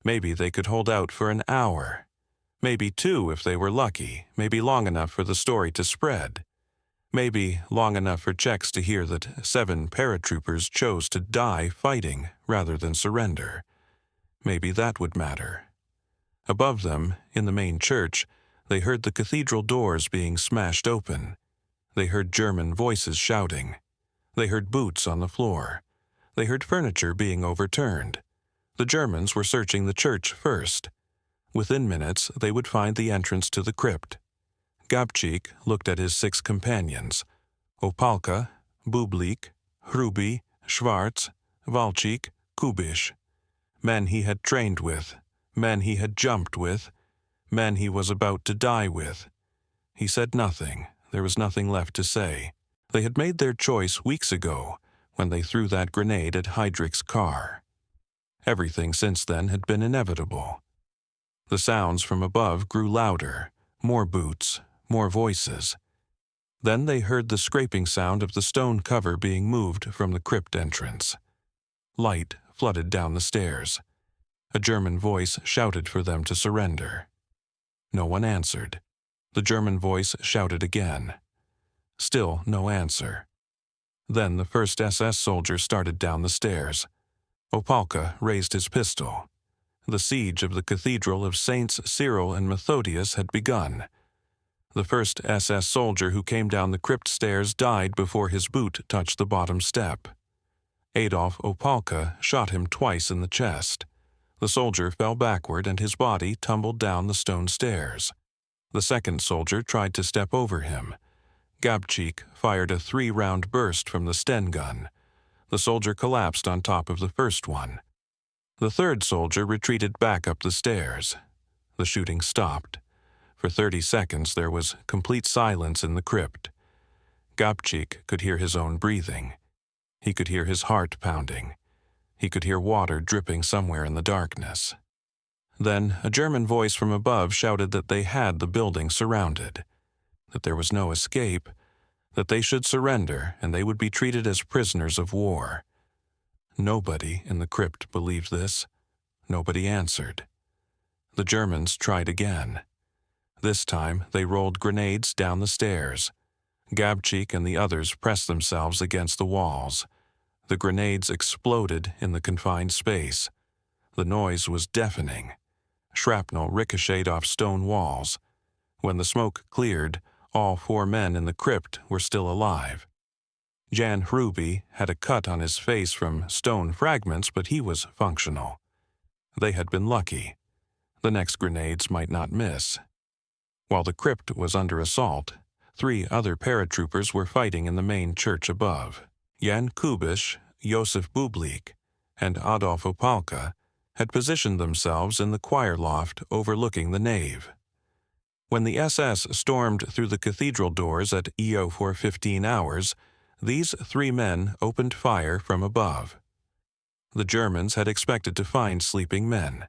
Maybe they could hold out for an hour. Maybe 2 if they were lucky, maybe long enough for the story to spread. Maybe long enough for Czechs to hear that 7 paratroopers chose to die fighting rather than surrender. Maybe that would matter. Above them, in the main church, they heard the cathedral doors being smashed open. They heard German voices shouting. They heard boots on the floor. They heard furniture being overturned. The Germans were searching the church first. Within minutes, they would find the entrance to the crypt. Gabčík looked at his 6 companions: Opálka, Bublik, Hruby, Schwarz, Valčík, Kubiš. Men he had trained with, men he had jumped with, men he was about to die with. He said nothing. There was nothing left to say. They had made their choice weeks ago, when they threw that grenade at Heydrich's car. Everything since then had been inevitable. The sounds from above grew louder, more boots, more voices. Then they heard the scraping sound of the stone cover being moved from the crypt entrance. Light flooded down the stairs. A German voice shouted for them to surrender. No one answered. The German voice shouted again. Still no answer. Then the first SS soldier started down the stairs. Opálka raised his pistol. The siege of the Cathedral of Saints Cyril and Methodius had begun. The first SS soldier who came down the crypt stairs died before his boot touched the bottom step. Adolf Opálka shot him twice in the chest. The soldier fell backward and his body tumbled down the stone stairs. The second soldier tried to step over him. Gabčík fired a 3-round burst from the Sten gun. The soldier collapsed on top of the first one. The third soldier retreated back up the stairs. The shooting stopped. For 30 seconds there was complete silence in the crypt. Gabčík could hear his own breathing. He could hear his heart pounding. He could hear water dripping somewhere in the darkness. Then a German voice from above shouted that they had the building surrounded, that there was no escape, that they should surrender and they would be treated as prisoners of war. Nobody in the crypt believed this. Nobody answered. The Germans tried again. This time they rolled grenades down the stairs. Gabčík and the others pressed themselves against the walls. The grenades exploded in the confined space. The noise was deafening. Shrapnel ricocheted off stone walls. When the smoke cleared, all 4 men in the crypt were still alive. Jan Hruby had a cut on his face from stone fragments, but he was functional. They had been lucky. The next grenades might not miss. While the crypt was under assault, 3 other paratroopers were fighting in the main church above. Jan Kubiš, Josef Bublik, and Adolf Opálka had positioned themselves in the choir loft overlooking the nave. When the SS stormed through the cathedral doors at EO for 15 hours, these 3 men opened fire from above. The Germans had expected to find sleeping men.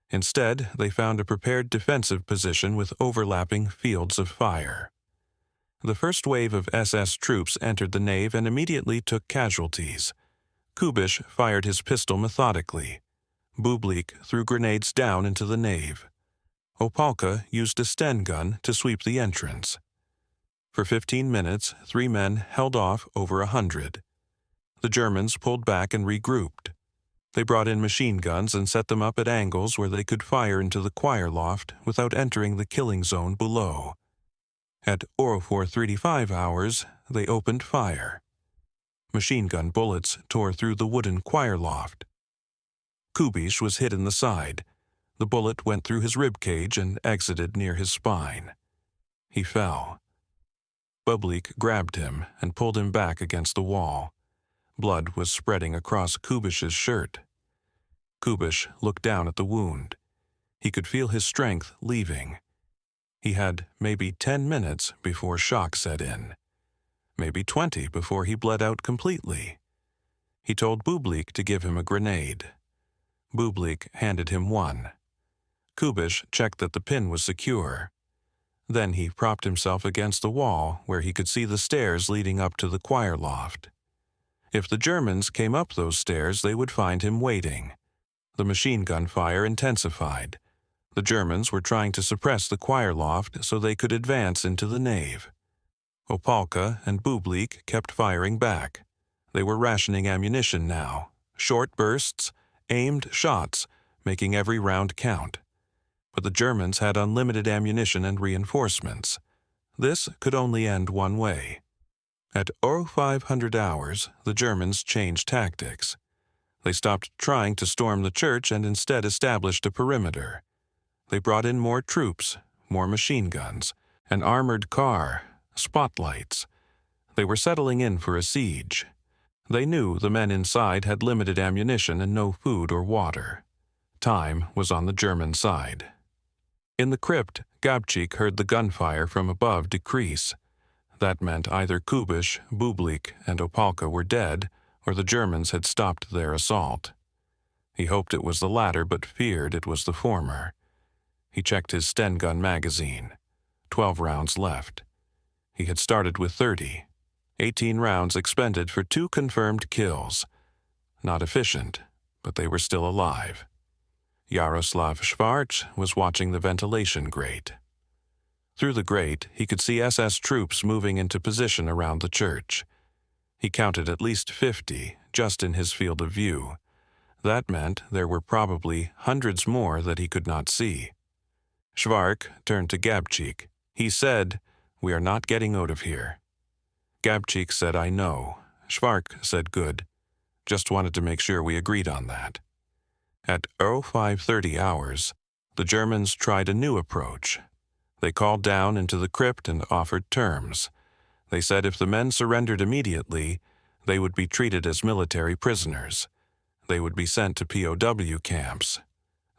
Instead, they found a prepared defensive position with overlapping fields of fire. The first wave of SS troops entered the nave and immediately took casualties. Kubiš fired his pistol methodically. Bublik threw grenades down into the nave. Opálka used a Sten gun to sweep the entrance. For 15 minutes, 3 men held off over 100. The Germans pulled back and regrouped. They brought in machine guns and set them up at angles where they could fire into the choir loft without entering the killing zone below. At 04:35 hours, they opened fire. Machine gun bullets tore through the wooden choir loft. Kubiš was hit in the side. The bullet went through his rib cage and exited near his spine. He fell. Bublik grabbed him and pulled him back against the wall. Blood was spreading across Kubiš's shirt. Kubiš looked down at the wound. He could feel his strength leaving. He had maybe 10 minutes before shock set in. Maybe 20 before he bled out completely. He told Bublik to give him a grenade. Bublik handed him one. Kubiš checked that the pin was secure. Then he propped himself against the wall where he could see the stairs leading up to the choir loft. If the Germans came up those stairs, they would find him waiting. The machine gun fire intensified. The Germans were trying to suppress the choir loft so they could advance into the nave. Opalka and Bublik kept firing back. They were rationing ammunition now, short bursts, aimed shots, making every round count. But the Germans had unlimited ammunition and reinforcements. This could only end one way. At 0500 hours, the Germans changed tactics. They stopped trying to storm the church and instead established a perimeter. They brought in more troops, more machine guns, an armored car, spotlights. They were settling in for a siege. They knew the men inside had limited ammunition and no food or water. Time was on the German side. In the crypt, Gabčík heard the gunfire from above decrease. That meant either Kubiš, Bublik, and Opalka were dead, or the Germans had stopped their assault. He hoped it was the latter, but feared it was the former. He checked his Sten gun magazine. 12 rounds left. He had started with 30. 18 rounds expended for 2 confirmed kills. Not efficient, but they were still alive. Jaroslav Schwarz was watching the ventilation grate. Through the grate, he could see SS troops moving into position around the church. He counted at least 50 just in his field of view. That meant there were probably hundreds more that he could not see. Schwarz turned to Gabčík. He said, "We are not getting out of here." Gabčík said, "I know." Schwarz said, "Good. Just wanted to make sure we agreed on that." At 0530 hours, the Germans tried a new approach. They called down into the crypt and offered terms. They said if the men surrendered immediately, they would be treated as military prisoners. They would be sent to POW camps.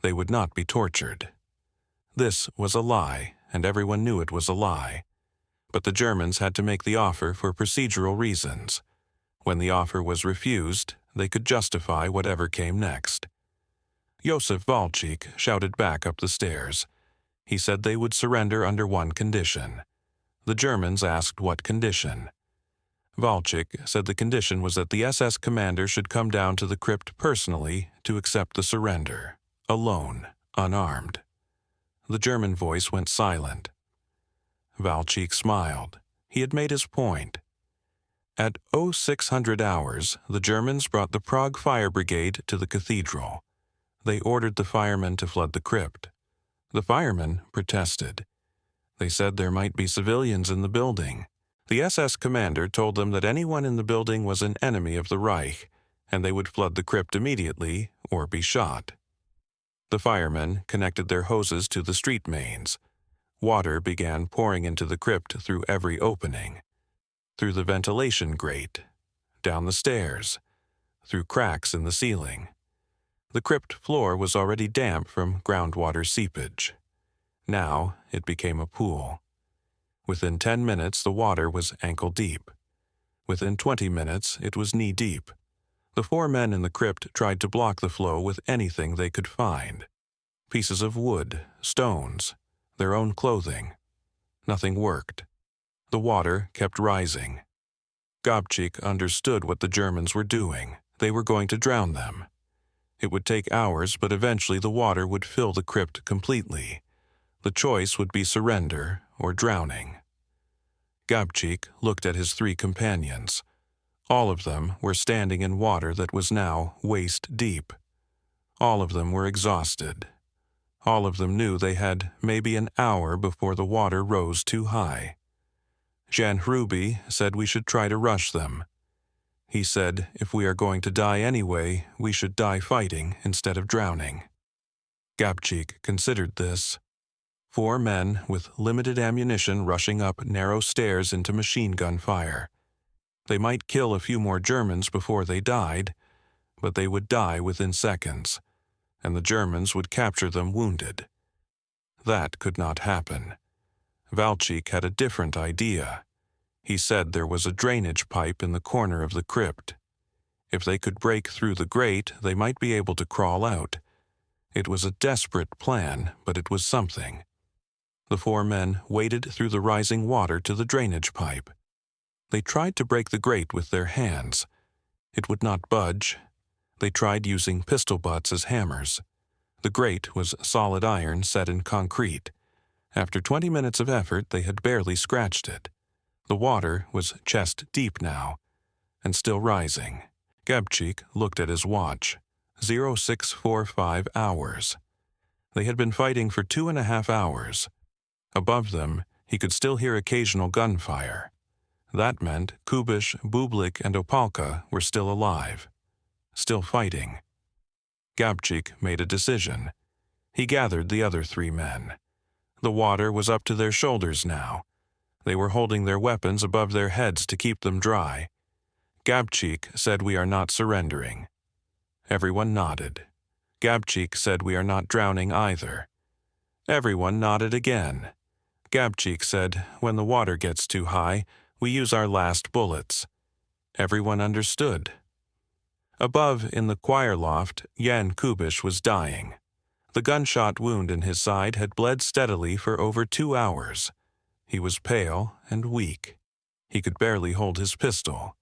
They would not be tortured. This was a lie, and everyone knew it was a lie. But the Germans had to make the offer for procedural reasons. When the offer was refused, they could justify whatever came next. Josef Walczyk shouted back up the stairs. He said they would surrender under one condition. The Germans asked what condition. Walczyk said the condition was that the SS commander should come down to the crypt personally to accept the surrender, alone, unarmed. The German voice went silent. Walczyk smiled. He had made his point. At 0600 hours, the Germans brought the Prague Fire Brigade to the cathedral. They ordered the firemen to flood the crypt. The firemen protested. They said there might be civilians in the building. The SS commander told them that anyone in the building was an enemy of the Reich, and they would flood the crypt immediately or be shot. The firemen connected their hoses to the street mains. Water began pouring into the crypt through every opening. Through the ventilation grate, down the stairs, through cracks in the ceiling. The crypt floor was already damp from groundwater seepage. Now it became a pool. Within 10 minutes, the water was ankle-deep. Within 20 minutes, it was knee-deep. The 4 men in the crypt tried to block the flow with anything they could find. Pieces of wood, stones, their own clothing. Nothing worked. The water kept rising. Gabčík understood what the Germans were doing. They were going to drown them. It would take hours, but eventually the water would fill the crypt completely. The choice would be surrender or drowning. Gabčík looked at his 3 companions. All of them were standing in water that was now waist-deep. All of them were exhausted. All of them knew they had maybe an hour before the water rose too high. Jan Hruby said we should try to rush them. He said, if we are going to die anyway, we should die fighting instead of drowning. Gabčík considered this. 4 men with limited ammunition rushing up narrow stairs into machine gun fire. They might kill a few more Germans before they died, but they would die within seconds, and the Germans would capture them wounded. That could not happen. Walczyk had a different idea. He said there was a drainage pipe in the corner of the crypt. If they could break through the grate, they might be able to crawl out. It was a desperate plan, but it was something. The 4 men waded through the rising water to the drainage pipe. They tried to break the grate with their hands. It would not budge. They tried using pistol butts as hammers. The grate was solid iron set in concrete. After 20 minutes of effort, they had barely scratched it. The water was chest deep now, and still rising. Gabčík looked at his watch. 0645 hours. They had been fighting for 2.5 hours. Above them, he could still hear occasional gunfire. That meant Kubiš, Bublik, and Opálka were still alive, still fighting. Gabčík made a decision. He gathered the other 3 men. The water was up to their shoulders now. They were holding their weapons above their heads to keep them dry. Gabčík said, "We are not surrendering." Everyone nodded. Gabčík said, "We are not drowning either." Everyone nodded again. Gabčík said, "When the water gets too high, we use our last bullets." Everyone understood. Above, in the choir loft, Jan Kubiš was dying. The gunshot wound in his side had bled steadily for over 2 hours. He was pale and weak. He could barely hold his pistol.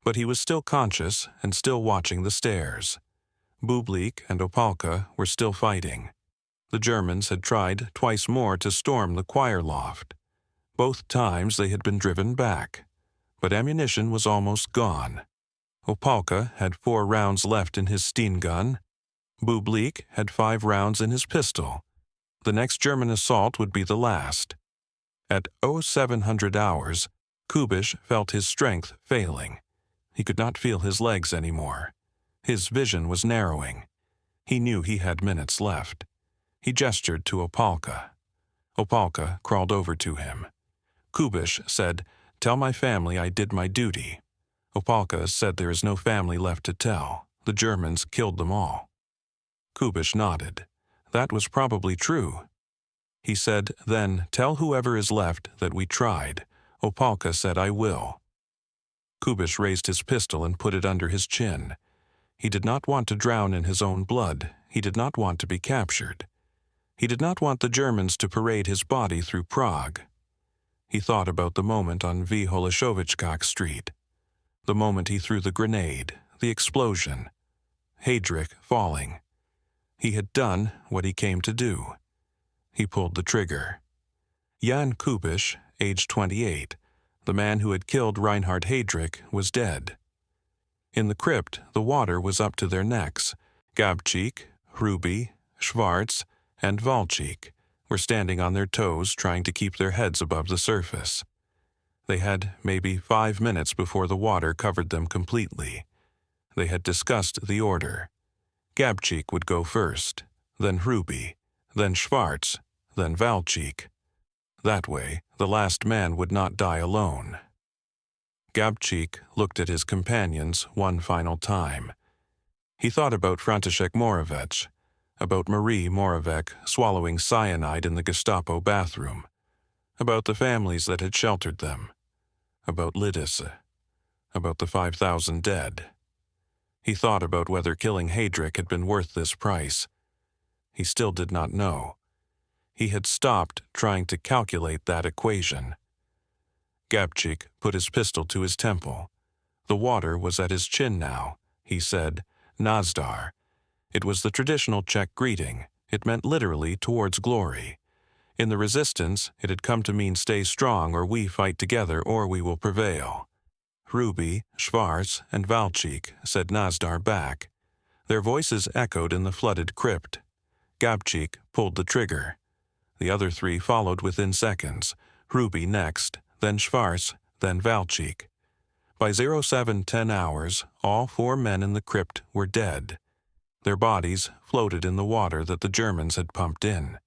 But he was still conscious and still watching the stairs. Bublik and Opálka were still fighting. The Germans had tried twice more to storm the choir loft. Both times they had been driven back, but ammunition was almost gone. Opálka had 4 rounds left in his Steen gun. Bublik had 5 rounds in his pistol. The next German assault would be the last. At 0700 hours, Kubiš felt his strength failing. He could not feel his legs anymore. His vision was narrowing. He knew he had minutes left. He gestured to Opálka. Opálka crawled over to him. Kubiš said, "Tell my family I did my duty." Opálka said, "There is no family left to tell. The Germans killed them all." Kubiš nodded. That was probably true. He said, "Then tell whoever is left that we tried." Opálka said, "I will." Kubiš raised his pistol and put it under his chin. He did not want to drown in his own blood. He did not want to be captured. He did not want the Germans to parade his body through Prague. He thought about the moment on V. Holešovička Street, the moment he threw the grenade, the explosion, Heydrich falling. He had done what he came to do. He pulled the trigger. Jan Kubiš, age 28, the man who had killed Reinhard Heydrich, was dead. In the crypt, the water was up to their necks. Gabčík, Hruby, Schwarz, and Valčík were standing on their toes trying to keep their heads above the surface. They had maybe 5 minutes before the water covered them completely. They had discussed the order. Gabčík would go first, then Hruby, then Schwarz, then Valčík. That way, the last man would not die alone. Gabčík looked at his companions one final time. He thought about František Moravec, about Marie Moravec swallowing cyanide in the Gestapo bathroom, about the families that had sheltered them, about Lidis, about the 5,000 dead. He thought about whether killing Heydrich had been worth this price. He still did not know. He had stopped trying to calculate that equation. Gabčík put his pistol to his temple. The water was at his chin now. He said, "Nazdar." It was the traditional Czech greeting. It meant literally towards glory. In the resistance, it had come to mean stay strong or we fight together or we will prevail. Hruby, Schwarz, and Valčík said Nazdar back. Their voices echoed in the flooded crypt. Gabčík pulled the trigger. The other 3 followed within seconds. Hruby next, then Schwarz, then Valčík. By 0710 hours, all 4 men in the crypt were dead. Their bodies floated in the water that the Germans had pumped in.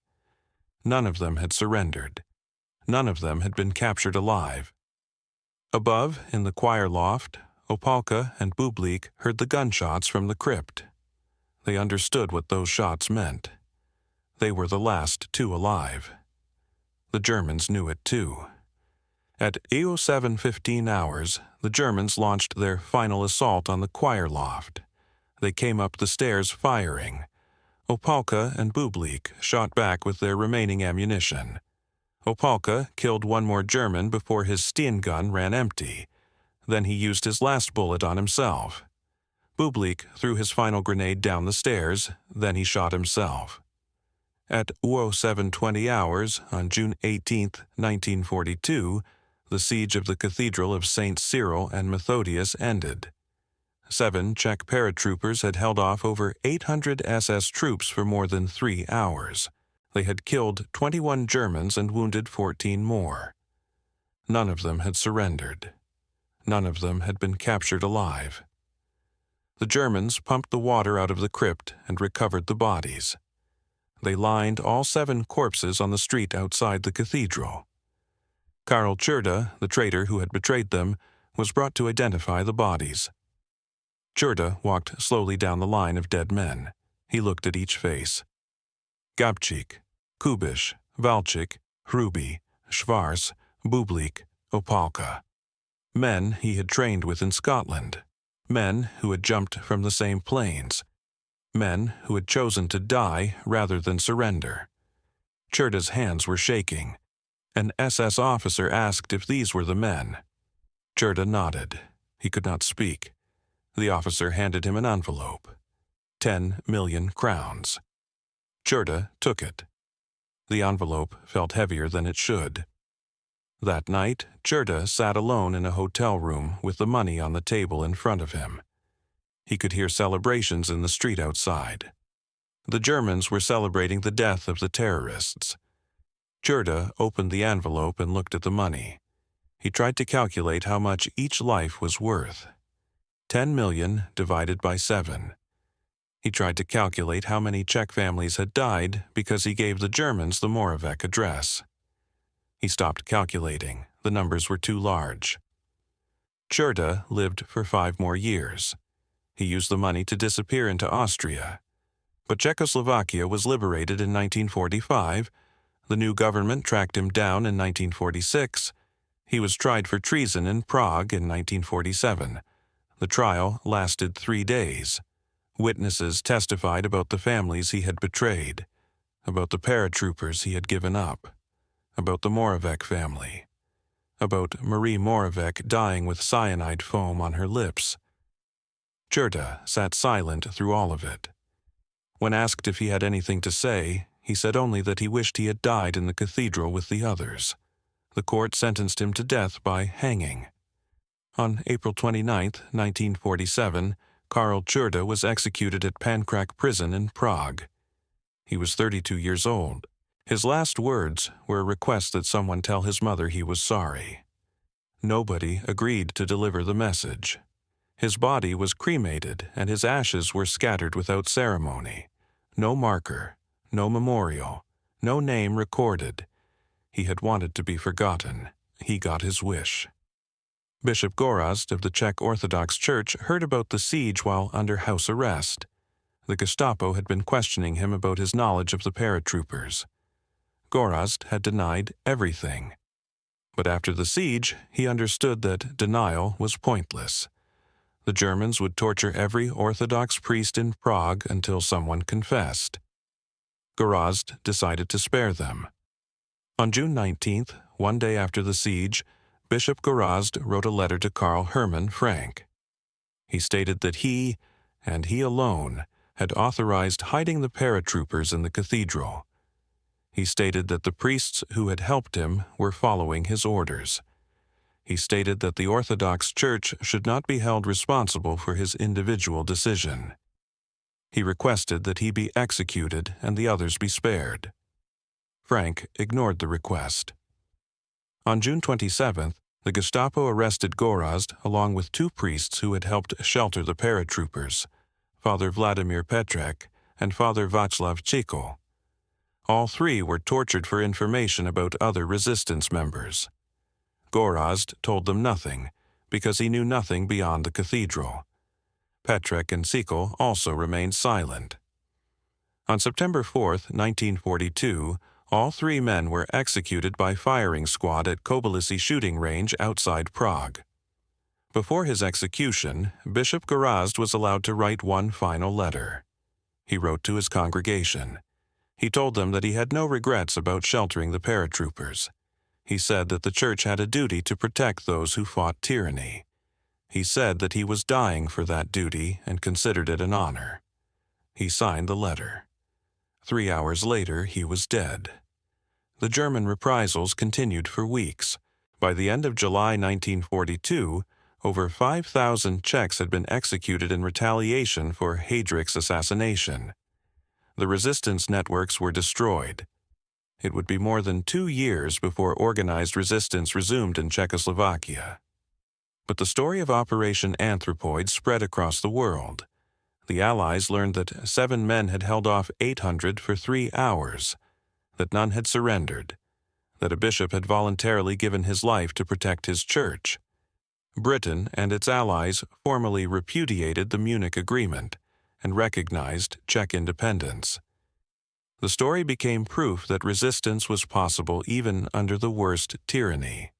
None of them had surrendered. None of them had been captured alive. Above, in the choir loft, Opálka and Bublik heard the gunshots from the crypt. They understood what those shots meant. They were the last 2 alive. The Germans knew it too. At 0715 hours, the Germans launched their final assault on the choir loft. They came up the stairs firing. Opálka and Bublik shot back with their remaining ammunition. Opálka killed 1 more German before his Steen gun ran empty. Then he used his last bullet on himself. Bublik threw his final grenade down the stairs, then he shot himself. At 07:20 hours on June 18, 1942, the siege of the Cathedral of St. Cyril and Methodius ended. 7 Czech paratroopers had held off over 800 SS troops for more than 3 hours. They had killed 21 Germans and wounded 14 more. None of them had surrendered. None of them had been captured alive. The Germans pumped the water out of the crypt and recovered the bodies. They lined all 7 corpses on the street outside the cathedral. Karl Czerda, the traitor who had betrayed them, was brought to identify the bodies. Czerda walked slowly down the line of dead men. He looked at each face. Gabčík, Kubiš, Valčík, Hruby, Schwarz, Bublik, Opalka. Men he had trained with in Scotland. Men who had jumped from the same planes. Men who had chosen to die rather than surrender. Czerda's hands were shaking. An SS officer asked if these were the men. Czerda nodded. He could not speak. The officer handed him an envelope. 10 million crowns. Czerda took it. The envelope felt heavier than it should. That night, Czerda sat alone in a hotel room with the money on the table in front of him. He could hear celebrations in the street outside. The Germans were celebrating the death of the terrorists. Czerda opened the envelope and looked at the money. He tried to calculate how much each life was worth. 10 million divided by 7. He tried to calculate how many Czech families had died because he gave the Germans the Moravec address. He stopped calculating. The numbers were too large. Czerda lived for 5 more years. He used the money to disappear into Austria. But Czechoslovakia was liberated in 1945. The new government tracked him down in 1946. He was tried for treason in Prague in 1947. The trial lasted 3 days. Witnesses testified about the families he had betrayed, about the paratroopers he had given up, about the Moravec family, about Marie Moravec dying with cyanide foam on her lips. Czerda sat silent through all of it. When asked if he had anything to say, he said only that he wished he had died in the cathedral with the others. The court sentenced him to death by hanging. On April 29, 1947, Karl Czerda was executed at Pankrak prison in Prague. He was 32 years old. His last words were a request that someone tell his mother he was sorry. Nobody agreed to deliver the message. His body was cremated and his ashes were scattered without ceremony. No marker, no memorial, no name recorded. He had wanted to be forgotten. He got his wish. Bishop Gorazd of the Czech Orthodox Church heard about the siege while under house arrest. The Gestapo had been questioning him about his knowledge of the paratroopers. Gorazd had denied everything. But after the siege, he understood that denial was pointless. The Germans would torture every Orthodox priest in Prague until someone confessed. Gorazd decided to spare them. On June 19th, 1 day after the siege, Bishop Gorazd wrote a letter to Karl Hermann Frank. He stated that he, and he alone, had authorized hiding the paratroopers in the cathedral. He stated that the priests who had helped him were following his orders. He stated that the Orthodox Church should not be held responsible for his individual decision. He requested that he be executed and the others be spared. Frank ignored the request. On June 27th, the Gestapo arrested Gorazd along with 2 priests who had helped shelter the paratroopers, Father Vladimir Petrek and Father Václav Číkl. All 3 were tortured for information about other resistance members. Gorazd told them nothing, because he knew nothing beyond the cathedral. Petrek and Číkl also remained silent. On September 4th, 1942, all 3 men were executed by firing squad at Kobylisy shooting range outside Prague. Before his execution, Bishop Gorazd was allowed to write one final letter. He wrote to his congregation. He told them that he had no regrets about sheltering the paratroopers. He said that the Church had a duty to protect those who fought tyranny. He said that he was dying for that duty and considered it an honor. He signed the letter. 3 hours later, he was dead. The German reprisals continued for weeks. By the end of July 1942, over 5,000 Czechs had been executed in retaliation for Heydrich's assassination. The resistance networks were destroyed. It would be more than 2 years before organized resistance resumed in Czechoslovakia. But the story of Operation Anthropoid spread across the world. The Allies learned that 7 men had held off 800 for 3 hours, that none had surrendered, that a bishop had voluntarily given his life to protect his church. Britain and its allies formally repudiated the Munich Agreement and recognized Czech independence. The story became proof that resistance was possible even under the worst tyranny.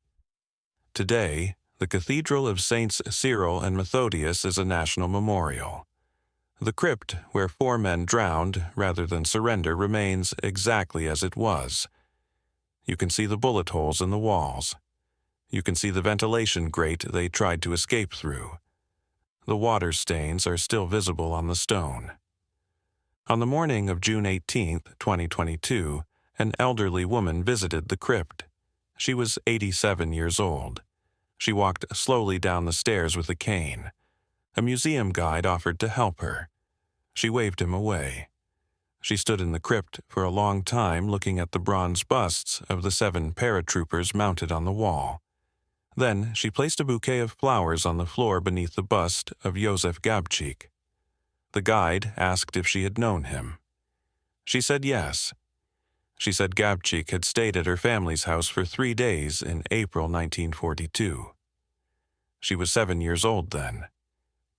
Today, the Cathedral of Saints Cyril and Methodius is a national memorial. The crypt where 4 men drowned rather than surrender remains exactly as it was. You can see the bullet holes in the walls. You can see the ventilation grate they tried to escape through. The water stains are still visible on the stone. On the morning of June 18, 2022, an elderly woman visited the crypt. She was 87 years old. She walked slowly down the stairs with a cane. A museum guide offered to help her. She waved him away. She stood in the crypt for a long time looking at the bronze busts of the 7 paratroopers mounted on the wall. Then she placed a bouquet of flowers on the floor beneath the bust of Josef Gabčík. The guide asked if she had known him. She said yes. She said Gabčík had stayed at her family's house for 3 days in April 1942. She was 7 years old then.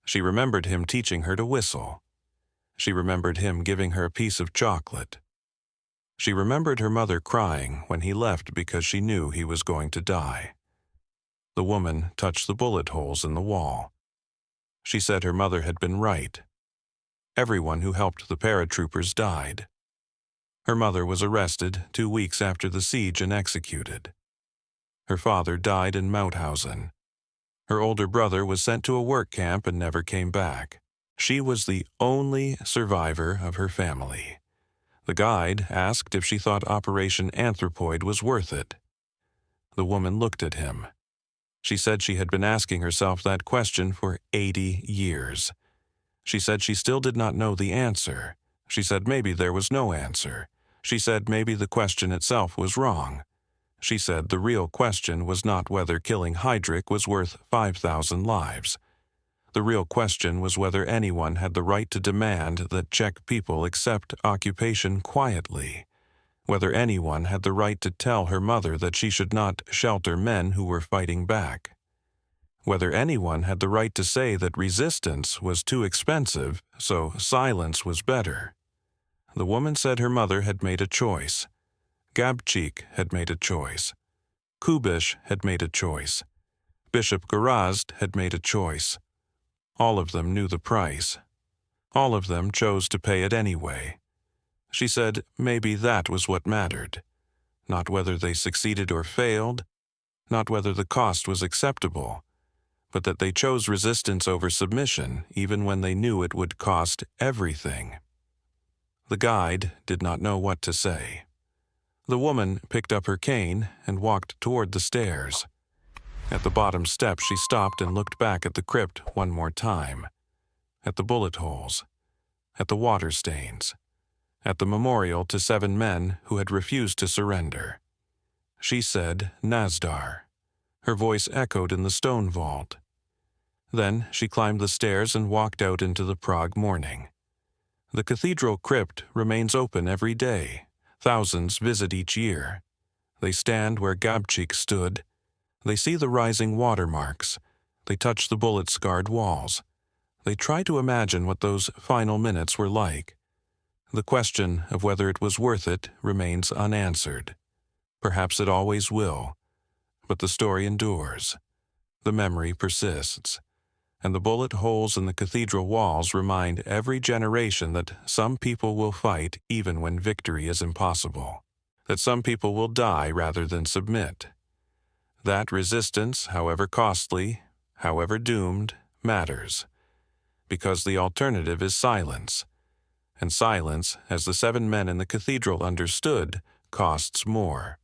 She remembered him teaching her to whistle. She remembered him giving her a piece of chocolate. She remembered her mother crying when he left because she knew he was going to die. The woman touched the bullet holes in the wall. She said her mother had been right. Everyone who helped the paratroopers died. Her mother was arrested 2 weeks after the siege and executed. Her father died in Mauthausen. Her older brother was sent to a work camp and never came back. She was the only survivor of her family. The guide asked if she thought Operation Anthropoid was worth it. The woman looked at him. She said she had been asking herself that question for 80 years. She said she still did not know the answer. She said maybe there was no answer. She said maybe the question itself was wrong. She said the real question was not whether killing Heydrich was worth 5,000 lives. The real question was whether anyone had the right to demand that Czech people accept occupation quietly, whether anyone had the right to tell her mother that she should not shelter men who were fighting back, whether anyone had the right to say that resistance was too expensive, so silence was better. The woman said her mother had made a choice. Gabčík had made a choice. Kubiš had made a choice. Bishop Gorazd had made a choice. All of them knew the price. All of them chose to pay it anyway. She said maybe that was what mattered. Not whether they succeeded or failed, not whether the cost was acceptable, but that they chose resistance over submission even when they knew it would cost everything. The guide did not know what to say. The woman picked up her cane and walked toward the stairs. At the bottom step, she stopped and looked back at the crypt one more time, at the bullet holes, at the water stains, at the memorial to 7 men who had refused to surrender. She said, "Nazdar." Her voice echoed in the stone vault. Then she climbed the stairs and walked out into the Prague morning. The cathedral crypt remains open every day. Thousands visit each year. They stand where Gabčík stood. They see the rising watermarks. They touch the bullet-scarred walls. They try to imagine what those final minutes were like. The question of whether it was worth it remains unanswered. Perhaps it always will. But the story endures. The memory persists. And the bullet holes in the cathedral walls remind every generation that some people will fight even when victory is impossible. That some people will die rather than submit. That resistance, however costly, however doomed, matters, because the alternative is silence, and silence, as the 7 men in the cathedral understood, costs more.